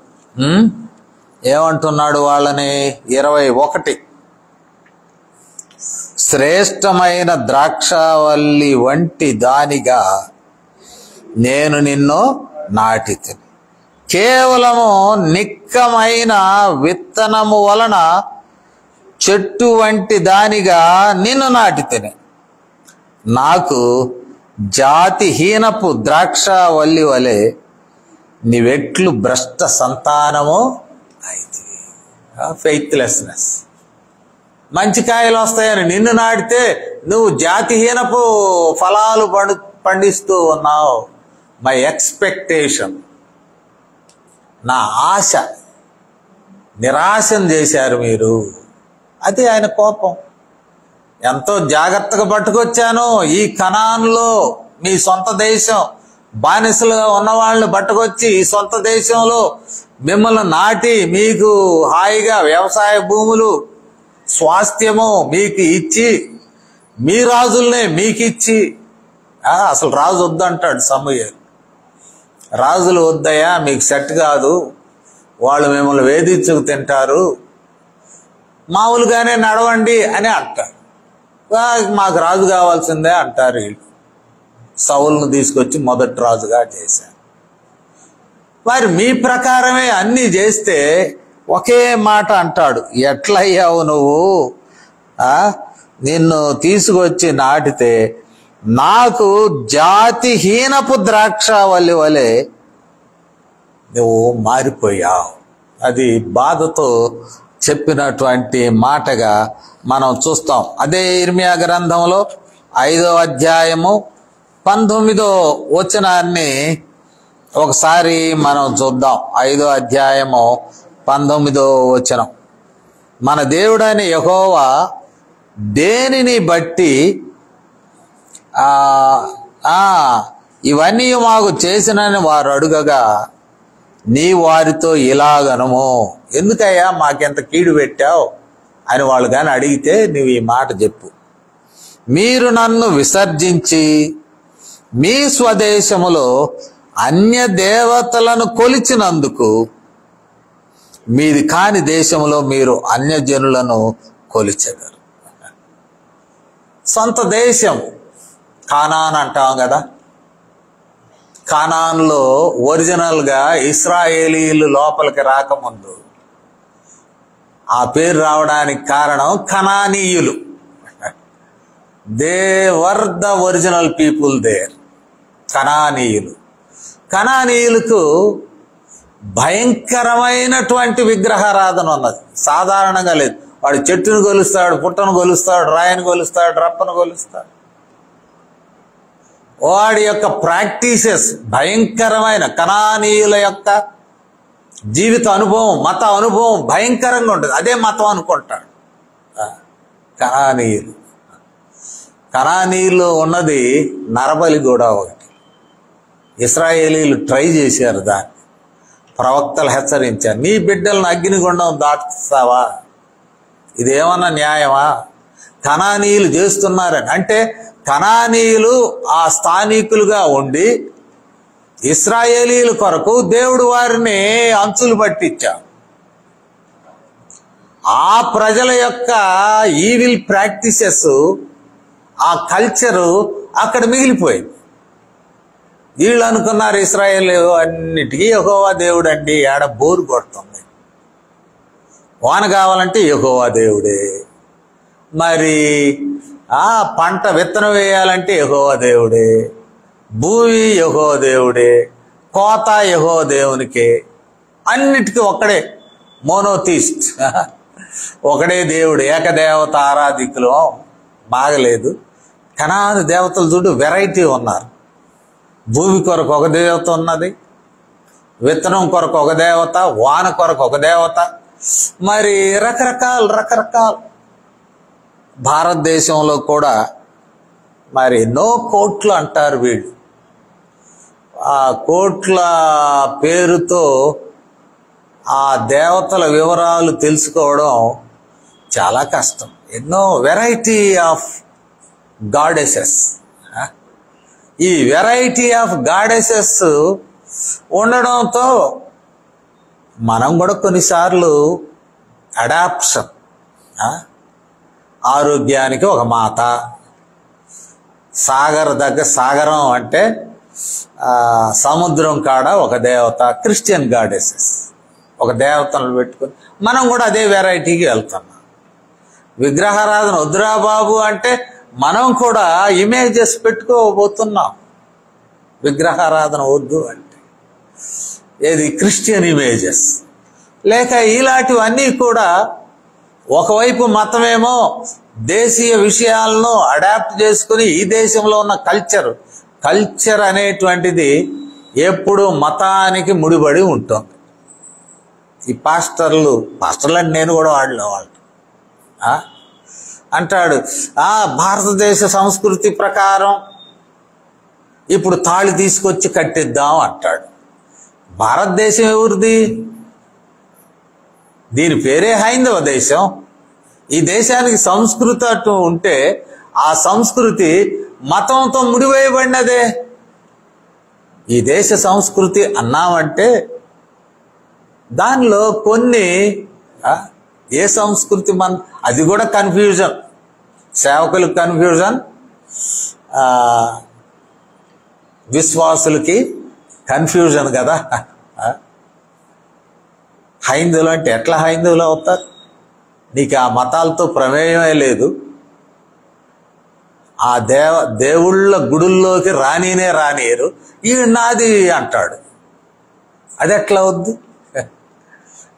ఏమంటున్నాడు వాళ్ళని? 21, శ్రేష్టమైన ద్రాక్షావల్లి వంటి దానిగా నేను నిన్ను నాటితిని, కేవలము నిక్కమైన విత్తనము వలన చెట్టు వంటి దానిగా నిన్ను నాటితిని. నాకు జాతిహీనపు ద్రాక్షావల్లి వలె నీవెట్లు భ్రష్ట సంతానము అయితే. ఫెయిత్లెస్నెస్. మంచి కాయలు వస్తాయని నిన్ను నాటితే నువ్వు జాతిహీనపు ఫలాలు పండిస్తూ ఉన్నావు. మై ఎక్స్పెక్టేషన్, నా ఆశ నిరాశం చేశారు మీరు. అది ఆయన కోపం. ఎంతో జాగ్రత్తగా పట్టుకొచ్చాను. ఈ కనాన్లో, మీ సొంత దేశం, బానిసలుగా ఉన్న వాళ్ళని పట్టుకొచ్చి ఈ సొంత దేశంలో మిమ్మల్ని నాటి మీకు హాయిగా వ్యవసాయ భూములు, స్వాస్థ్యము మీకు ఇచ్చి, మీ రాజుల్నే మీకు ఇచ్చి, అసలు రాజు వద్దంటాడు సమూయేలు. రాజులు వద్దయ్యా, మీకు సెట్ కాదు, వాళ్ళు మిమ్మల్ని వేధించుకు తింటారు, మామూలుగానే నడవండి అని అంటారు. మాకు రాజు కావాల్సిందే అంటారు వీళ్ళు. సౌలును తీసుకొచ్చి మొదటి రాజుగా చేశారు. వారు మీ ప్రకారమే అన్నీ చేస్తే ఒకే మాట అంటాడు, ఎట్లయ్యావు నువ్వు? నిన్ను తీసుకొచ్చి నాటితే నాకు జాతిహీనపు ద్రాక్షావల్లి వలె నువ్వు మారిపోయావు. అది బాధతో చెప్పినటువంటి మాటగా మనం చూస్తాం. అదే ఇర్మియా గ్రంథంలో 5వ అధ్యాయము 19వ వచనాన్ని ఒకసారి మనం చూద్దాం. 5వ అధ్యాయము 19వ వచనం, మన దేవుడైన యెహోవా దేనిని బట్టి ఇవన్నీ మాకు చేసినని వారు అడుగగా, నీ వారితో ఇలాగనము, ఎందుకయ్యా మాకెంత కీడు పెట్టావు అని వాళ్ళు కానీ అడిగితే నువ్వు ఈ మాట చెప్పు. మీరు నన్ను విసర్జించి మీ స్వదేశములో అన్య దేవతలను కొలిచినందుకు మీది కాని దేశంలో మీరు అన్యజనులను కొలిచెదరు. సొంత దేశం కానాన్ అంటాం కదా, కానాన్లో ఒరిజినల్గా ఇశ్రాయేలీలు లోపలికి రాకముందు ఆ పేరు రావడానికి కారణం కనానీయులు. They were the original people there. కనానీయులకు భయంకరమైనటువంటి విగ్రహారాధన ఉన్నది, సాధారణంగా లేదు. వాడు చెట్టును కొలుస్తాడు, పుట్టను కొలుస్తాడు, రాయిని కొలుస్తాడు, రప్పను కొలుస్తాడు. వాడి యొక్క ప్రాక్టీసెస్ భయంకరమైన, కనానీయుల యొక్క జీవిత అనుభవం, మత అనుభవం భయంకరంగా ఉంటుంది. అదే మతం అనుకుంటాడు. కనానీయులు ఉన్నది నరబలి కూడా ఒకటి. ఇశ్రాయేలీలు ట్రై చేశారు దాన్ని, ప్రవక్తలు హెచ్చరించారు, నీ బిడ్డలను అగ్నిగుండం దాటుతావా, ఇదేమన్నా న్యాయమా? కనానీయులు చేస్తున్నారని. అంటే కనానీయులు ఆ స్థానికులుగా ఉండి ఇశ్రాయేలీల కొరకు దేవుడు వారిని అంచులు పట్టించాడు. ఆ ప్రజల యొక్క ఈవిల్ ప్రాక్టీసెస్, ఆ కల్చరు అక్కడ మిగిలిపోయింది. వీళ్ళు అనుకున్నారు ఇశ్రాయేల్ అన్నిటికీ యెహోవా దేవుడు అండి, ఆడ బోరు కొడుతుంది, వాన కావాలంటే యెహోవా దేవుడే, మరి పంట విత్తనం వేయాలంటే యెహోవా దేవుడే, భూమి యెహోవా దేవుడే, కోత యెహోవా దేవునికే, అన్నిటికీ ఒక్కడే, మోనోథీస్ట్, ఒకడే దేవుడు, ఏకదేవత ఆరాధికులు. బాగలేదు. కనాను దేవతలు చూడు వెరైటీ ఉన్నారు. భూమి కొరకు ఒక దేవత ఉన్నది, విత్తనం కొరకు ఒక దేవత, వాన కొరకు ఒక దేవత, మరి రకరకాలు. భారతదేశంలో కూడా మరి ఎన్నో కోట్లు అంటారు వీళ్ళు. ఆ కోట్ల పేరుతో ఆ దేవతల వివరాలు తెలుసుకోవడం చాలా కష్టం. ఎన్నో వెరైటీ ఆఫ్ గాడెసెస్. ఈ వెరైటీ ఆఫ్ గాడెసెస్ ఉండడంతో మనం కూడా కొన్నిసార్లు అడాప్షన్, ఆరోగ్యానికి ఒక మాత, సాగరం అంటే సముద్రం కాడ ఒక దేవత, క్రిస్టియన్ గాడెసెస్, ఒక దేవతను పెట్టుకుని మనం కూడా అదే వెరైటీకి వెళ్తున్నాం. విగ్రహారాధన వద్దురా బాబు అంటే మనం కూడా ఇమేజెస్ పెట్టుకోబోతున్నాం. విగ్రహారాధన వద్దు అంటే ఏది క్రిస్టియన్ ఇమేజెస్, లేక ఇలాంటివన్నీ కూడా ఒకవైపు మతమేమో దేశీయ విషయాలను అడాప్ట్ చేసుకుని ఈ దేశంలో ఉన్న కల్చర్ అనేటువంటిది ఎప్పుడు మతానికి ముడిపడి ఉంటుంది. ఈ పాస్టర్లు అంటే నేను కూడా వాళ్ళు అంటాడు, భారతదేశ సంస్కృతి ప్రకారం ఇప్పుడు తాళి తీసుకొచ్చి కట్టిద్దాం అంటాడు. భారతదేశం ఎవరిది? దీని పేరే హైందవ దేశం. ఈ దేశానికి సంస్కృతి అటు ఉంటే ఆ సంస్కృతి మతంతో ముడివేయబడినదే. ఈ దేశ సంస్కృతి అన్నామంటే దానిలో కొన్ని ఏ సంస్కృతి అది కూడా కన్ఫ్యూజన్, సేవకులకు కన్ఫ్యూజన్, విశ్వాసులకి కన్ఫ్యూజన్ కదా. హైందువులు అంటే ఎట్లా హైందువులు అవుతారు? నీకు ఆ మతాలతో ప్రమేయమే లేదు. ఆ దేవుళ్ళ గుడుల్లోకి రానియరు. ఈ నాది అంటాడు. అది ఎట్లా వద్దు?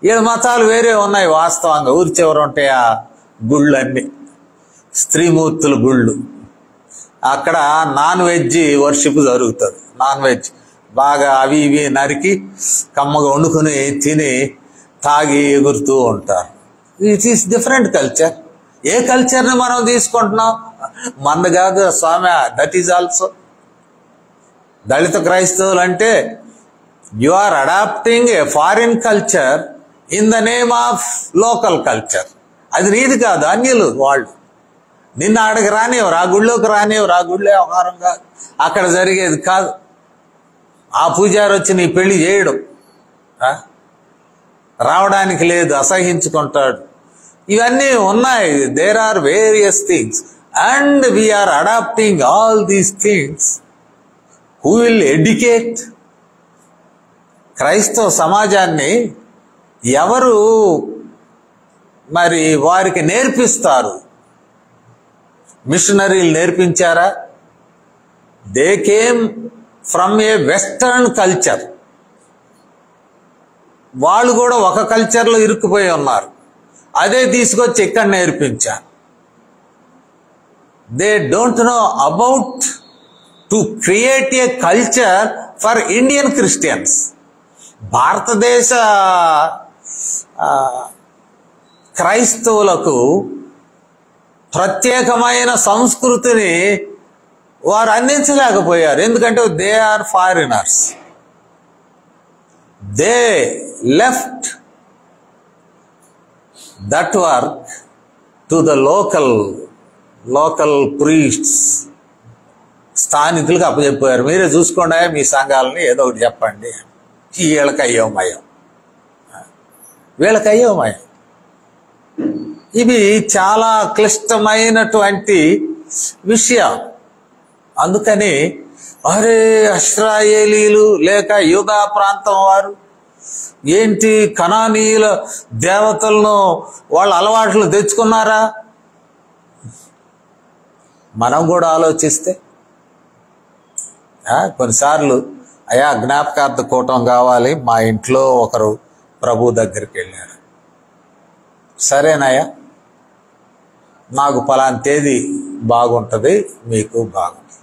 7 మతాలు వేరే ఉన్నాయి వాస్తవంగా. ఊరి చివర ఉంటాయి ఆ గుళ్ళన్నీ, స్త్రీమూర్తుల గుళ్ళు. అక్కడ నాన్ వెజ్ వర్షిప్ జరుగుతుంది. నాన్ వెజ్ బాగా అవి ఇవి నరికి కమ్మగా వండుకుని తిని తాగి ఎగురుతూ ఉంటారు. It is different culture. ఏ కల్చర్ని మనం తీసుకుంటున్నాం? మంద కాదు స్వామి. దట్ ఈజ్ ఆల్సో దళిత క్రైస్తవులు అంటే you are adapting a foreign culture in the name of local culture. అది నీది కాదు, అన్యులు వాళ్ళు. నిన్న ఆడకి రానివ్వరు, ఆ గుళ్ళోకి రానివ్వరు. ఆ గుళ్ళో వ్యవహారంగా అక్కడ జరిగేది కాదు. ఆ పూజారి వచ్చి నీ పెళ్లి చేయడం, రావడానికి లేదు, అసహించుకుంటాడు. ఇవన్నీ ఉన్నాయి. There are various things and we're adapting all these things who will educate? క్రైస్తవ సమాజాన్ని ఎవరు మరి వారికి నేర్పిస్తారు? మిషనరీలు నేర్పించారా? They came from a western culture. వాళ్ళు కూడా ఒక కల్చర్లో ఇరుక్కుపోయి ఉన్నారు. అదే తీసుకొచ్చి ఇక్కడ నేర్పించారు. They don't know about to create a culture for Indian Christians. భారతదేశ క్రైస్తవులకు ప్రత్యేకమైన సంస్కృతిని వారు అందించలేకపోయారు. ఎందుకంటే they are foreigners. They left that work to the local priests. స్థానికులకు అప్పచెప్పారు. మీరే చూసుకోండి మీ సంఘాలని, ఏదో ఒకటి చెప్పండి. వీళ్ళకి అయోమయం, వీళ్ళకి అయోమయం. ఇవి చాలా క్లిష్టమైనటువంటి విషయం. అందుకని అరే ఇశ్రాయేలీలు లేక యూదా ప్రాంతం వారు ఏంటి కనానీయుల దేవతలను వాళ్ళ అలవాట్లు తెచ్చుకున్నారా? మనం కూడా ఆలోచిస్తే కొన్నిసార్లు అయ్యా జ్ఞాపకార్థ కూటం కావాలి, మా ఇంట్లో ఒకరు ప్రభు దగ్గరికి వెళ్ళారు. సరేనయ్యా, నాకు పలానా తేదీ బాగుంటుంది, మీకు బాగుంటుంది.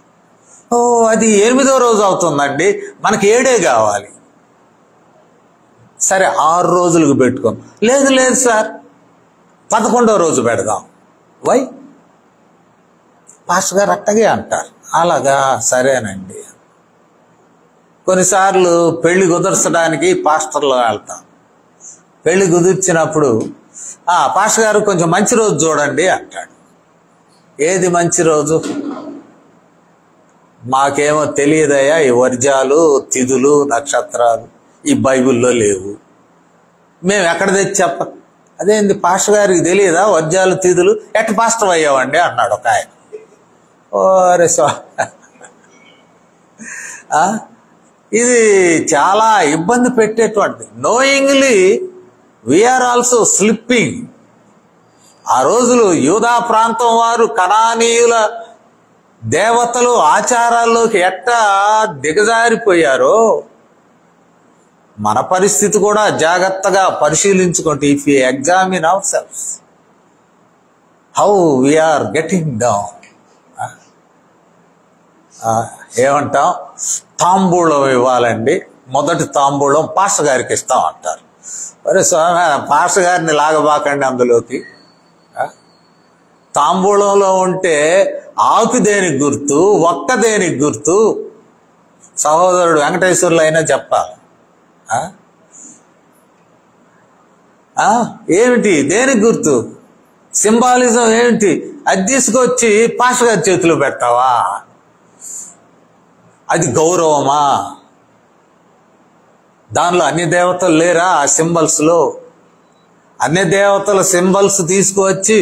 ఓ అది 8వ రోజు అవుతుందండి, మనకి 7 కావాలి. సరే 6 రోజులకు పెట్టుకోం. లేదు లేదు సార్ 11వ రోజు పెడదాం. వై? పాస్టర్ గారు అట్టగే అంటారు. అలాగా, సరేనండి. కొన్నిసార్లు పెళ్లి కుదర్చడానికి పాస్టర్లో వెళ్తాం. పెళ్లి కుదిర్చినప్పుడు పాస్టర్ గారు కొంచెం మంచి రోజు చూడండి అంటాడు. ఏది మంచి రోజు? మాకేమో తెలియదయ్యా, ఈ వర్జాలు తిథులు నక్షత్రాలు ఈ బైబిల్లో లేవు, మేము ఎక్కడ తెచ్చి చెప్ప. అదేంది పాస్టర్ గారికి తెలియదా వర్జాలు తిథులు? ఎట్ట పాస్టర్ అయ్యావండి అన్నాడు ఒక ఆయన. ఓరే ఇది చాలా ఇబ్బంది పెట్టేటువంటిది. Knowingly we're also slipping. ఆ రోజులు యూదా ప్రాంతం వారు కనానీయుల దేవతలు ఆచారాల్లోకి ఎట్టా దిగజారిపోయారో మన పరిస్థితి కూడా జాగ్రత్తగా పరిశీలించుకోండి. If you examine our selfs how we're getting down. ఏమంటాం? తాంబూలం ఇవ్వాలండి, మొదటి తాంబూలం పాస్టర్ గారికి ఇస్తాం అంటారు. అరే స్వామి, పాస్టర్ గారిని లాగబాకండి అందులోకి. తాంబూలంలో ఉంటే ఆకు దేనికి గుర్తు, ఒక్క దేనికి గుర్తు? సహోదరుడు వెంకటేశ్వర్లు అయినా చెప్పాలి. ఏమిటి, దేనికి గుర్తు? సింబాలిజం ఏమిటి? అది తీసుకొచ్చి పాస్టర్ గారి చేతిలో పెడతావా? అది గౌరవమా? దానిలో అన్ని దేవతలు లేరా ఆ సింబల్స్లో? అన్ని దేవతల సింబల్స్ తీసుకువచ్చి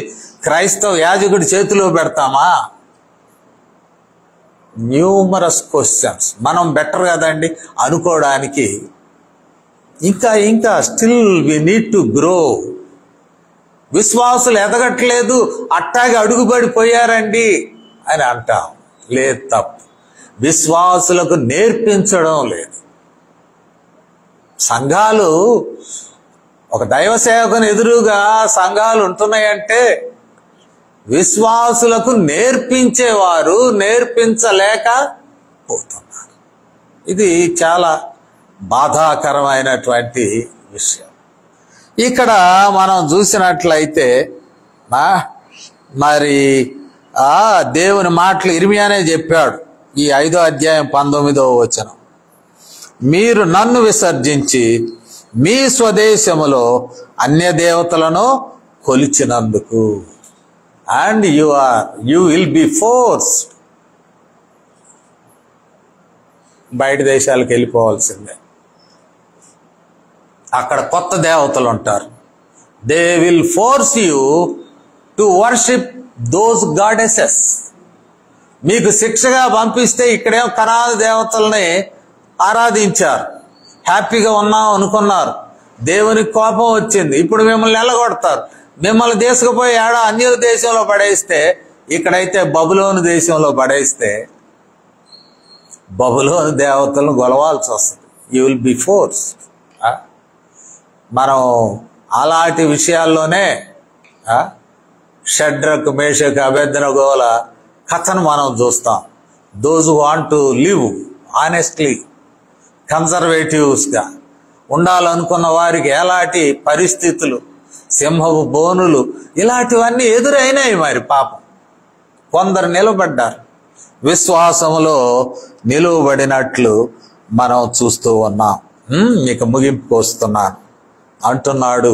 క్రైస్తవ యాజకుడి చేతిలో పెడతామా? Numerous questions. మనం బెటర్ కదండి అనుకోవడానికి. ఇంకా still we need to grow. విశ్వాసులు ఎదగట్లేదు, అట్టాగే అడుగుబడిపోయారండి అని అంటాం. లేదు, తప్పు. విశ్వాసులకు నేర్పించడం లేదు. సంఘాలు, ఒక దైవ సేవకుని ఎదురుగా సంఘాలు ఉంటున్నాయంటే విశ్వాసులకు నేర్పించేవారు నేర్పించలేకపోతున్నారు. ఇది చాలా బాధాకరమైనటువంటి విషయం. ఇక్కడ మనం చూసినట్లయితే మరి దేవుని మాటలు ఇర్మియానే చెప్పాడు. ఈ 5వ అధ్యాయం 19వ వచనం, మీరు నన్ను విసర్జించి మీ స్వదేశములో అన్య దేవతలను కొలిచినందుకు and you will be forced. బయట దేశాలకు వెళ్ళిపోవాల్సిందే. అక్కడ కొత్త దేవతలు ఉంటారు. They will force you to worship those goddesses. మీకు శిక్షగా పంపిస్తే ఇక్కడేమో కనాను దేవతల్ని ఆరాధించారు, హ్యాపీగా ఉన్నాం అనుకున్నారు. దేవునికి కోపం వచ్చింది, ఇప్పుడు మిమ్మల్ని ఎల్లగొడతారు. మిమ్మల్ని తీసుకుపోయి ఏడా అన్యుల దేశంలో పడేస్తే, ఇక్కడైతే బబులోను దేశంలో పడేస్తే బబులోను దేవతలను గొలవాల్సి వస్తుంది. You will be forced. మనం అలాంటి విషయాల్లోనే షడ్రక్, మేషక్, అబేద్నెగోల కథను మనం చూస్తాం. Those want to live honestly, కన్జర్వేటివ్స్గా ఉండాలనుకున్న వారికి ఎలాంటి పరిస్థితులు, సింహపు బోనులు, ఇలాంటివన్నీ ఎదురైనాయి. మరి పాపం కొందరు నిలబడ్డారు, విశ్వాసములో నిలువబడినట్లు మనం చూస్తూ ఉన్నాం. ఇక ముగింపుకు వస్తున్నాను అంటున్నాడు.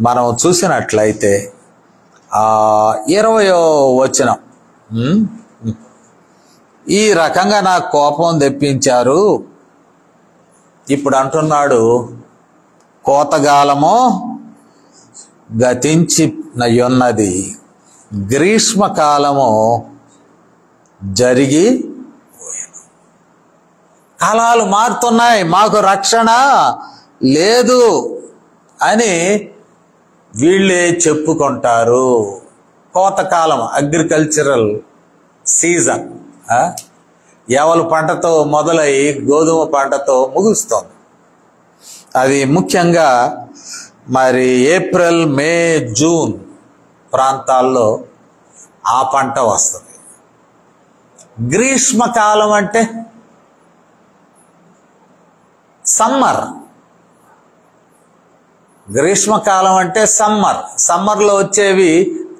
మనం చూసినట్లయితే 20వ వచనం, ఈ రకంగా నాకు కోపం తెప్పించారు. ఇప్పుడు అంటున్నాడు, కోతకాలము గతించినయున్నది, గ్రీష్మకాలము జరిగి, కాలాలు మారుతున్నాయి, మాకు రక్షణ లేదు అని వీళ్ళే చెప్పుకుంటారు. కోతకాలం, అగ్రికల్చరల్ సీజన్, యవల పంటతో మొదలై గోధుమ పంటతో ముగుస్తుంది. అది ముఖ్యంగా మరి ఏప్రిల్, మే, జూన్ ప్రాంతాల్లో ఆ పంట వస్తుంది. గ్రీష్మకాలం అంటే సమ్మర్. గ్రీష్మకాలం అంటే సమ్మర్. సమ్మర్లో వచ్చేవి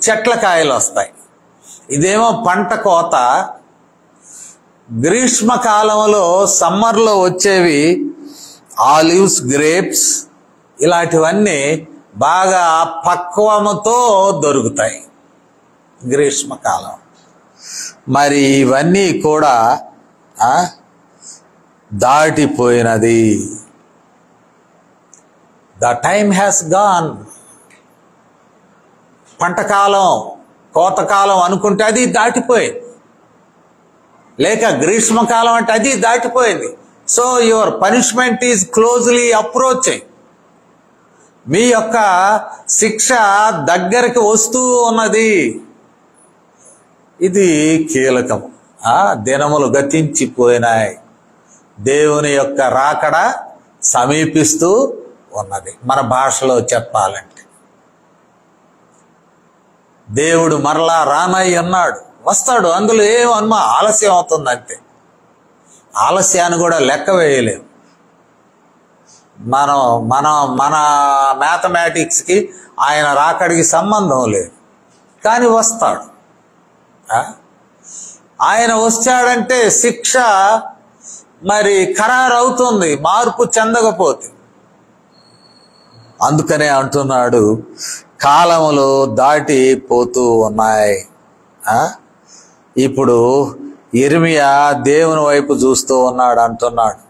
చెట్ల కాయలు వస్తాయి. ఇదేమో పంట కోత. గ్రీష్మకాలంలో, సమ్మర్లో వచ్చేవి ఆలివ్స్, గ్రేప్స్, ఇలాంటివన్నీ బాగా పక్వముతో దొరుకుతాయి గ్రీష్మకాలం. మరి ఇవన్నీ కూడా దాటిపోయినది. The time has gone. పంటకాలం, కోతకాలం అనుకుంటే అది దాటిపోయింది, లేక గ్రీష్మకాలం అంటే అది దాటిపోయింది. So your punishment is closely approaching. మీ యొక్క శిక్ష దగ్గరికి వస్తూ ఉన్నది. ఇది కీలకం. దినములు గతించిపోయినాయి, దేవుని యొక్క రాకడ సమీపిస్తూ ఉన్నది. మన భాషలో చెప్పాలంటే దేవుడు మరలా రానై ఉన్నాడు, వస్తాడు. అందులో ఏం ఆలస్యం అవుతుందంటే, ఆలస్యాన్ని కూడా లెక్క వేయలేము. మన మ్యాథమెటిక్స్కి ఆయన రాకడికి సంబంధం లేదు, కానీ వస్తాడు. ఆయన వచ్చాడంటే శిక్ష మరి ఖరారు అవుతుంది, మార్పు చెందకపోతే. అందుకనే అంటున్నాడు, కాలములు దాటిపోతూ ఉన్నాయి. ఇప్పుడు యిర్మీయా దేవుని వైపు చూస్తూ ఉన్నాడు అంటున్నాడు.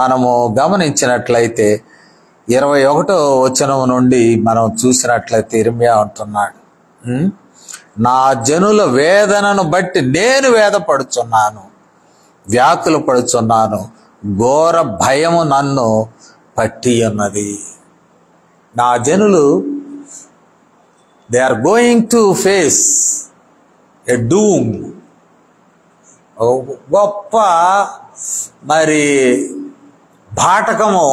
మనము గమనించినట్లయితే 21వ వచనం నుండి మనం చూసినట్లయితే యిర్మీయా అంటున్నాడు, నా జనుల వేదనను బట్టి నేను వేదపడుచున్నాను, వ్యాకుల పడుచున్నాను, ఘోర భయము నన్ను పట్టి ఉన్నది. నా జనులు, they are going to face a doom. గొప్ప మరి భాటకము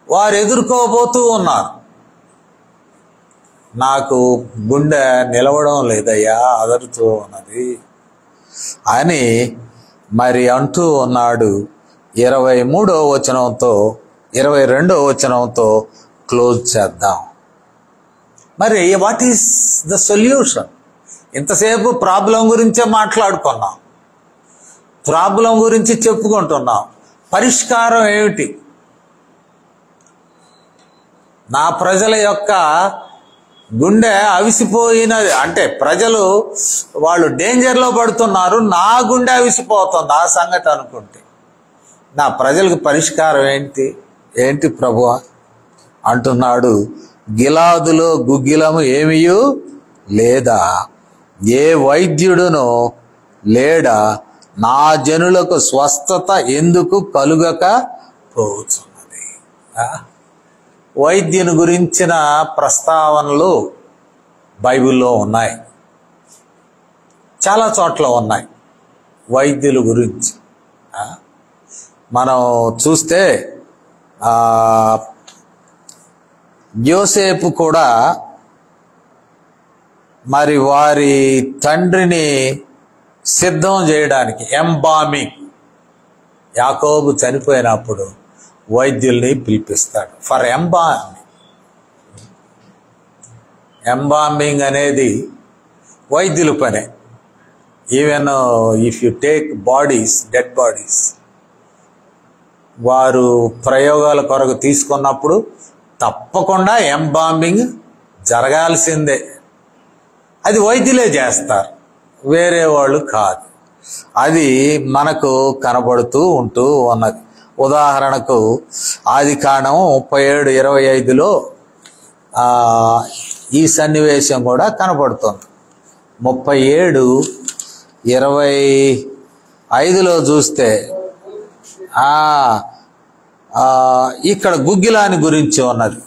వారు ఎదుర్కోబోతూ ఉన్నారు. నాకు గుండె నిలవడం లేదయ్యా, అదరుతూ ఉన్నది అని మరి అంటూ ఉన్నాడు. 23వ వచనంతో 22వ వచనంతో క్లోజ్ చేద్దాం. మరి వాట్ ఈస్ ద సొల్యూషన్? ఇంతసేపు ప్రాబ్లం గురించే మాట్లాడుకున్నాం, ప్రాబ్లం గురించి చెప్పుకుంటున్నాం. పరిష్కారం ఏమిటి? నా ప్రజల యొక్క గుండె అవిసిపోయినది అంటే ప్రజలు వాళ్ళు డేంజర్లో పడుతున్నారు, నా గుండె అవిసిపోతుంది ఆ సంగతి అనుకుంటే. నా ప్రజలకు పరిష్కారం ఏంటి ప్రభువా అంటున్నాడు. గిలాదులో గుగ్గిలము ఏమీయూ లేదా, ఏ వైద్యుడును లేడా, నా జనులకు స్వస్థత ఎందుకు కలుగక పోతున్నది. వైద్యుని గురించిన ప్రస్తావనలు బైబిల్లో ఉన్నాయి, చాలా చోట్ల ఉన్నాయి వైద్యుల గురించి. మనం చూస్తే యోసేపు కూడా మరి వారి తండ్రిని సిద్ధం చేయడానికి ఎంబామింగ్, యాకోబు చనిపోయినప్పుడు వైద్యుల్ని పిలిపిస్తాడు ఫర్ ఎంబామింగ్ అనేది వైద్యుల పనే. Even if you take bodies, dead bodies, వారు ప్రయోగాల కొరకు తీసుకున్నప్పుడు తప్పకుండా ఎంబామింగ్ జరగాల్సిందే. అది వైద్యులే చేస్తారు, వేరే వాళ్ళు కాదు. అది మనకు కనబడుతూ ఉంటూ ఉన్నది. ఉదాహరణకు ఆదికాండం 37:25లో ఈ సన్నివేశం కూడా కనబడుతుంది. 37:25లో చూస్తే ఇక్కడ గుగ్గిలాని గురించి ఉన్నది.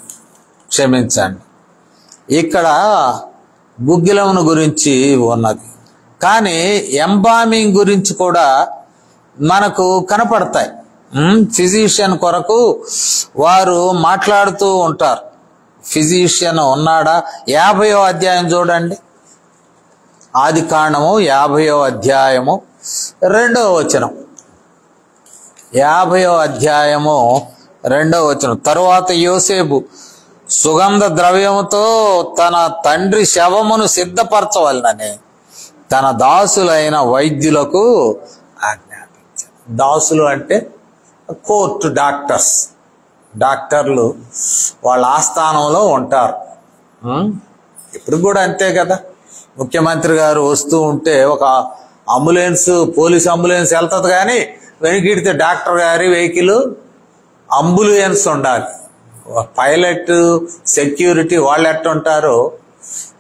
క్షమించండి, ఇక్కడ గుగ్గిలమును గురించి ఉన్నది. కానీ ఎంబామింగ్ గురించి కూడా మనకు కనపడతాయి. ఫిజిషియన్ కొరకు వారు మాట్లాడుతూ ఉంటారు. ఫిజిషియన్ ఉన్నాడా? 50వ అధ్యాయం చూడండి, ఆదికాండము 50వ అధ్యాయము 2వ వచనం. 50వ అధ్యాయము 2వ వచనం. తరువాత యోసేపు సుగంధ ద్రవ్యముతో తన తండ్రి శవమును సిద్ధపరచవలనని తన దాసులైన వైద్యులకు ఆజ్ఞాపించారు. దాసులు అంటే కోర్టు డాక్టర్స్. డాక్టర్లు వాళ్ళ ఆస్థానంలో ఉంటారు. ఇప్పుడు కూడా అంతే కదా. ముఖ్యమంత్రి గారు వస్తూ ఉంటే ఒక అంబులెన్స్, పోలీస్ అంబులెన్స్ వెళ్తుంది, కానీ వెనుకిడితే డాక్టర్ గారి వెహికల్ అంబులెన్స్ ఉండాలి. పైలట్, సెక్యూరిటీ వాళ్ళు ఎట్టుంటారో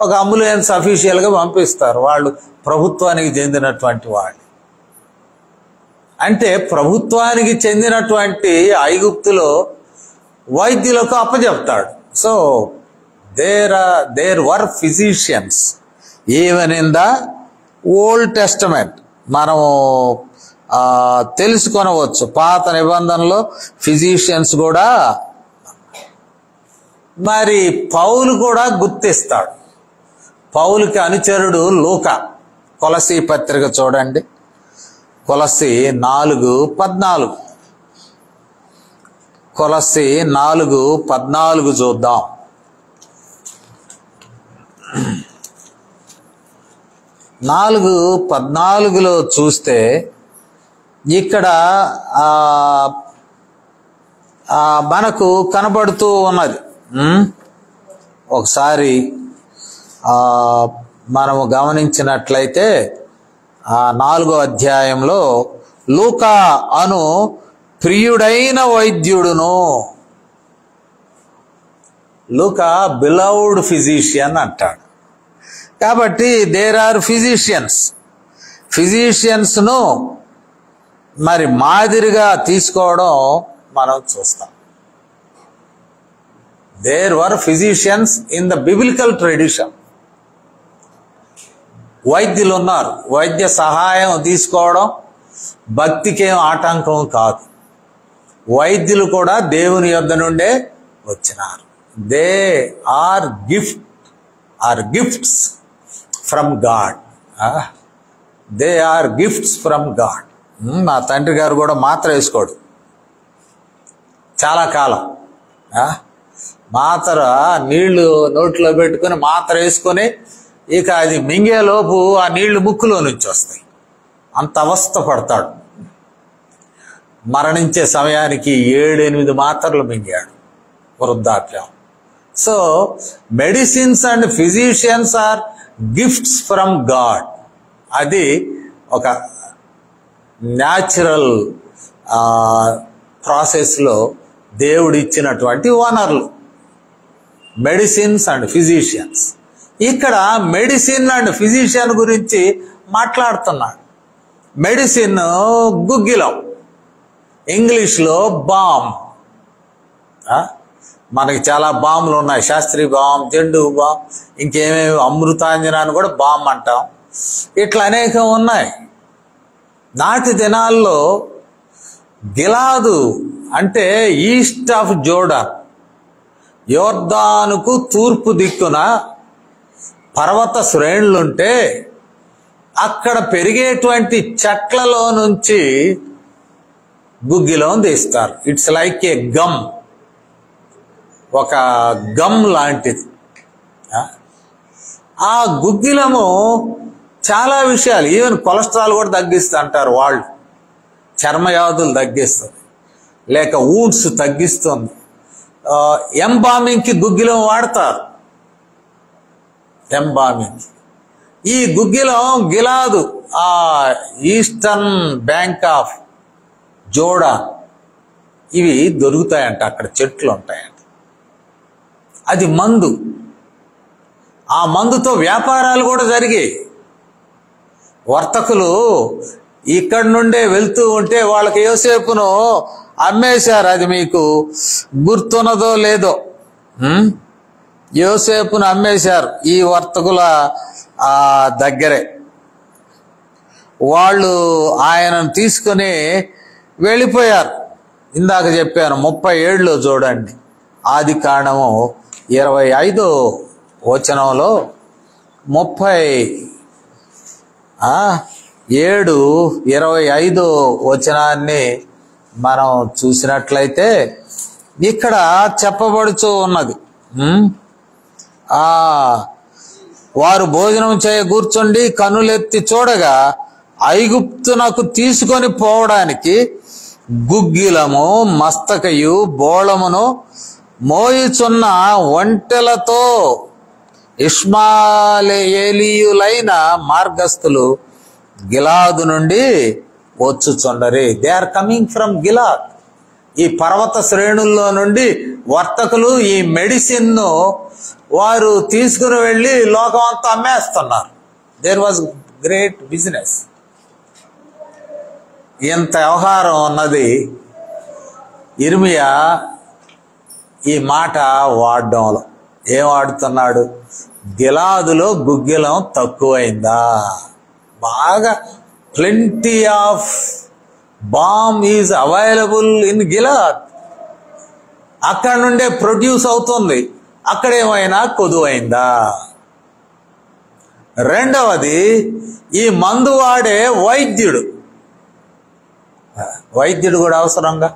ఒక అంబులెన్స్ అఫీషియల్గా పంపిస్తారు. వాళ్ళు ప్రభుత్వానికి చెందినటువంటి వాళ్ళు. అంటే ప్రభుత్వానికి చెందినటువంటి ఐగుప్తులో వైద్యులకు అప్పచెప్తాడు. So there were physicians even in the Old Testament. మనము తెలుసుకొనవచ్చు, పాత నిబంధనలో ఫిజిషియన్స్ కూడా. మరి పౌలు కూడా గుర్తిస్తాడు. పౌలుకి అనుచరుడు లూకా. కొలసీ పత్రిక చూడండి, కొలసీ 4:14. కొలసీ 4:14 చూద్దాం. నాలుగు 14లో చూస్తే ఇక్కడ మనకు కనబడుతూ ఉన్నది. ఒకసారి మనము గమనించినట్లయితే 4వ అధ్యాయంలో లూకా అను ప్రియుడైన వైద్యుడును, లూకా బిలౌడ్ ఫిజిషియన్ అంటాడు. కాబట్టి దేర్ ఆర్ ఫిజిషియన్స్ను మరి మాదిరిగా తీసుకోవడం మనం చూస్తాం. There were physicians in the biblical tradition. వైద్యులు ఉన్నారు. వైద్య సహాయం తీసుకోవడం భక్తికేం ఆటంకం కాదు. వైద్యులు కూడా దేవుని యొద్ద నుండే వచ్చినారు. They are gifts from God. They are gifts from God. మా తండ్రి గారు కూడా మాత్ర వేసుకోడు చాలా కాలం. మాత్ర నీళ్లు నోట్లో పెట్టుకుని మాత్ర వేసుకొని ఇక అది మింగేలోపు ఆ నీళ్లు ముక్కులో నుంచి వస్తాయి. అంత అవస్థ పడతాడు. మరణించే సమయానికి 7-8 మాత్రలు మింగాడు వృద్ధాప్యం. So medicines and physicians are gifts from God. అది ఒక న్యాచురల్ ప్రాసెస్లో దేవుడు ఇచ్చినటువంటి వనరులు మెడిసిన్స్ అండ్ ఫిజిషియన్స్. ఇక్కడ మెడిసిన్ అండ్ ఫిజిషియన్ గురించి మాట్లాడుతున్నాడు. మెడిసిన్ గుగ్గిలం, ఇంగ్లీష్లో బామ్. మనకి చాలా బాంబులు ఉన్నాయి, శాస్త్రీయ బాంబ్, జెండు బాంబ్, ఇంకేమేమి అమృతాంజనాన్ని కూడా బాంబ్ అంటాం. ఇట్లా అనేకం ఉన్నాయి. నాటి దినాల్లో గిలాదు అంటే ఈస్ట్ ఆఫ్ జోర్డాన్, యోర్దానుకు తూర్పు దిక్కున పర్వత శ్రేణులుంటే అక్కడ పెరిగేటువంటి చెట్లలో నుంచి గుగ్గిలం తీస్తారు. ఇట్స్ లైక్ ఏ గమ్, ఒక గమ్ లాంటిది. ఆ గుగ్గిలము చాలా విషయాలు, ఈవెన్ కొలెస్ట్రాల్ కూడా తగ్గిస్తూ అంటారు వాళ్ళు, చర్మవ్యాధులు తగ్గిస్తుంది, లేక ఊడ్స్ తగ్గిస్తుంది. ఎంబామింగ్కి గుగ్గిలం వాడతారు. ఎంబామింగ్ ఈ గుగ్గిలం గిలాదు, ఆ ఈస్టర్న్ బ్యాంక్ ఆఫ్ జోర్డాన్ ఇవి దొరుకుతాయంట, అక్కడ చెట్లు ఉంటాయంట. అది మందు. ఆ మందుతో వ్యాపారాలు కూడా జరిగాయి. వర్తకులు ఇక్కడి నుండే వెళ్తూ ఉంటే వాళ్ళకి యోసేపును అమ్మేశారు. అది మీకు గుర్తున్నదో లేదో, యోసేపును అమ్మేశారు ఈ వర్తకుల దగ్గరే. వాళ్ళు ఆయనను తీసుకుని వెళ్ళిపోయారు. ఇందాక చెప్పాను 37లో చూడండి, ఆది కాండము 25వ వచనంలో 37:25 వచనాన్ని మనం చూసినట్లయితే ఇక్కడ చెప్పబడుతూ ఉన్నది, వారు భోజనం చేయ కూర్చుండి కనులెత్తి చూడగా ఐగుప్తునకు తీసుకొని పోవడానికి గుగ్గిలము మస్తకయు బోళమును మోయుచున్న ఒంటెలతో ఇష్మాయేలీయులైన మార్గస్థులు గిలాదు నుండి వచ్చుచుండరి. They are coming from Gilead. ఈ పర్వత శ్రేణుల్లో నుండి వర్తకులు ఈ మెడిసిన్ ను వారు తీసుకుని వెళ్ళి లోకం అంతా అమ్మేస్తున్నారు. There was great business. ఇంత వ్యవహారం ఉన్నది. ఇర్మియా ఈ మాట వాడడంలో ఏం వాడుతున్నాడు? గిలాదులో గుగ్గిలం తక్కువైందా? బాగా plenty of balm is available in Gilead. అక్కడ నుండే ప్రొడ్యూస్ అవుతుంది. అక్కడేమైనా కొదువైందా? రెండవది, ఈ మందు వాడే వైద్యుడు కూడా అవసరంగా.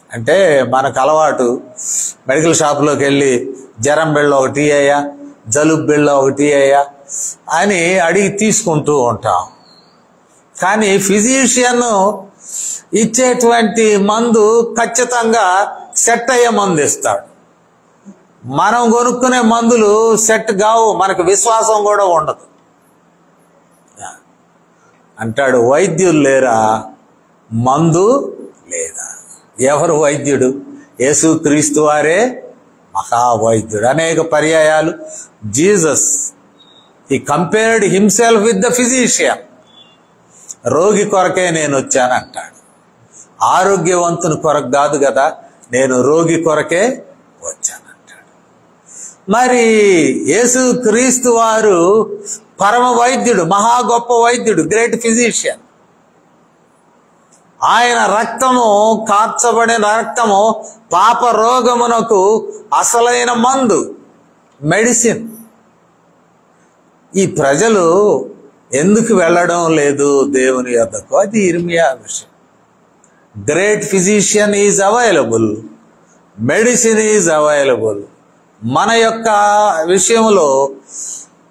అంటే మనకు అలవాటు, మెడికల్ షాప్లోకి వెళ్ళి జ్వరం బిళ్ళ ఒకటి అయ్యా, జలుబు బిళ్ళ ఒకటి అయ్యా అని అడిగి తీసుకుంటూ ఉంటాం. కానీ ఫిజిషియన్ ఇచ్చేటువంటి మందు ఖచ్చితంగా సెట్ అయ్యే మందు ఇస్తాడు. మనం కొనుక్కునే మందులు సెట్ కావు, మనకు విశ్వాసం కూడా ఉండదు. అంటాడు, వైద్యులు లేరా, మందు లేదా? ఎవరు వైద్యుడు? యేసుక్రీస్తు వారే మహావైద్యుడు. అనేక పర్యాయాలు Jesus he compared himself with the physician. రోగి కొరకే నేను వచ్చానంటాడు. ఆరోగ్యవంతుని కొరకు కాదు కదా, నేను రోగి కొరకే వచ్చానంటాడు. మరి యేసుక్రీస్తు వారు పరమ వైద్యుడు, మహా గొప్ప వైద్యుడు, గ్రేట్ ఫిజిషియన్. ఆయన రక్తము, కార్చబడిన రక్తము పాప రోగమునకు అసలైన మందు, మెడిసిన్. ఈ ప్రజలు ఎందుకు వెళ్ళడం లేదు దేవుని యొద్దకు? అది ఇర్మియా విషయం. Great physician is available, medicine is available. మన యొక్క విషయంలో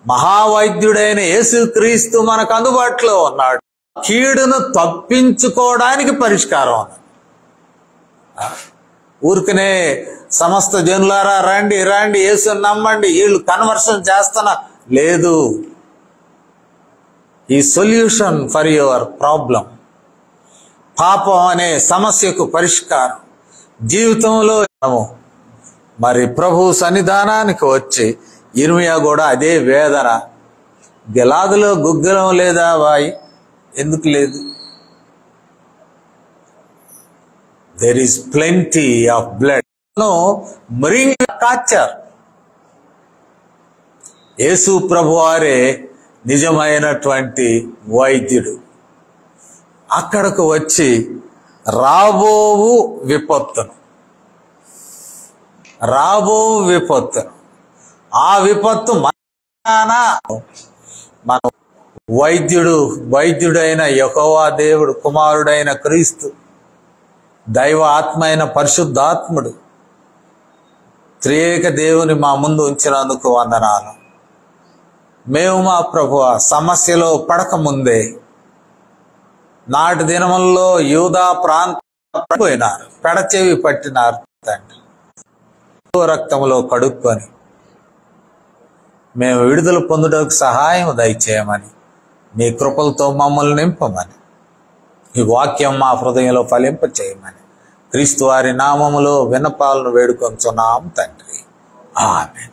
మహావైద్యుడైన యేసుక్రీస్తు మనకు అందుబాటులో ఉన్నాడు. కీడును తప్పించుకోవడానికి పరిష్కారం అన్నది. ఊరికనే సమస్త జనులారా రండి రండి యేసుని నమ్మండి, వీళ్ళు కన్వర్షన్ చేస్తున్నా లేదు. ఈ సొల్యూషన్ ఫర్ యువర్ ప్రాబ్లం, పాపం అనే సమస్యకు పరిష్కారం. జీవితంలో మరి ప్రభు సన్నిధానానికి వచ్చి ఇర్మియా కూడా అదే వేదన. గిలాదులో గుగ్గిలం లేదా వాయి? ఎందుకు లేదు? There is plenty of blood. మరింగా కాచారు. యేసు ప్రభువారే నిజమైనటువంటి వైద్యుడు. అక్కడకు వచ్చి రాబోవు విపత్తును, ఆ విపత్తు మన వైద్యుడైన యెహోవా దేవుడు, కుమారుడైన క్రీస్తు, దైవ ఆత్మ అయిన పరిశుద్ధాత్ముడు, త్రియేక దేవుని మా ముందు ఉంచినందుకు వందనాలు. మేము మా ప్రభువా సమస్యలో పడకముందే నాటి దినముల్లో యూదా ప్రాంతపోయినారు, పెడచెవి పట్టినారు తండ్రి. రక్తములో కడుక్కొని మేము విడుదల పొందుటకు సహాయం దయచేయమని, మీ కృపలతో మమ్మల్ని నింపమని, ఈ వాక్యం మా హృదయంలో ఫలింప చేయమని క్రీస్తు వారి నామములో విన్నపాలను వేడుకొంచున్నాం తండ్రి. ఆమేన్.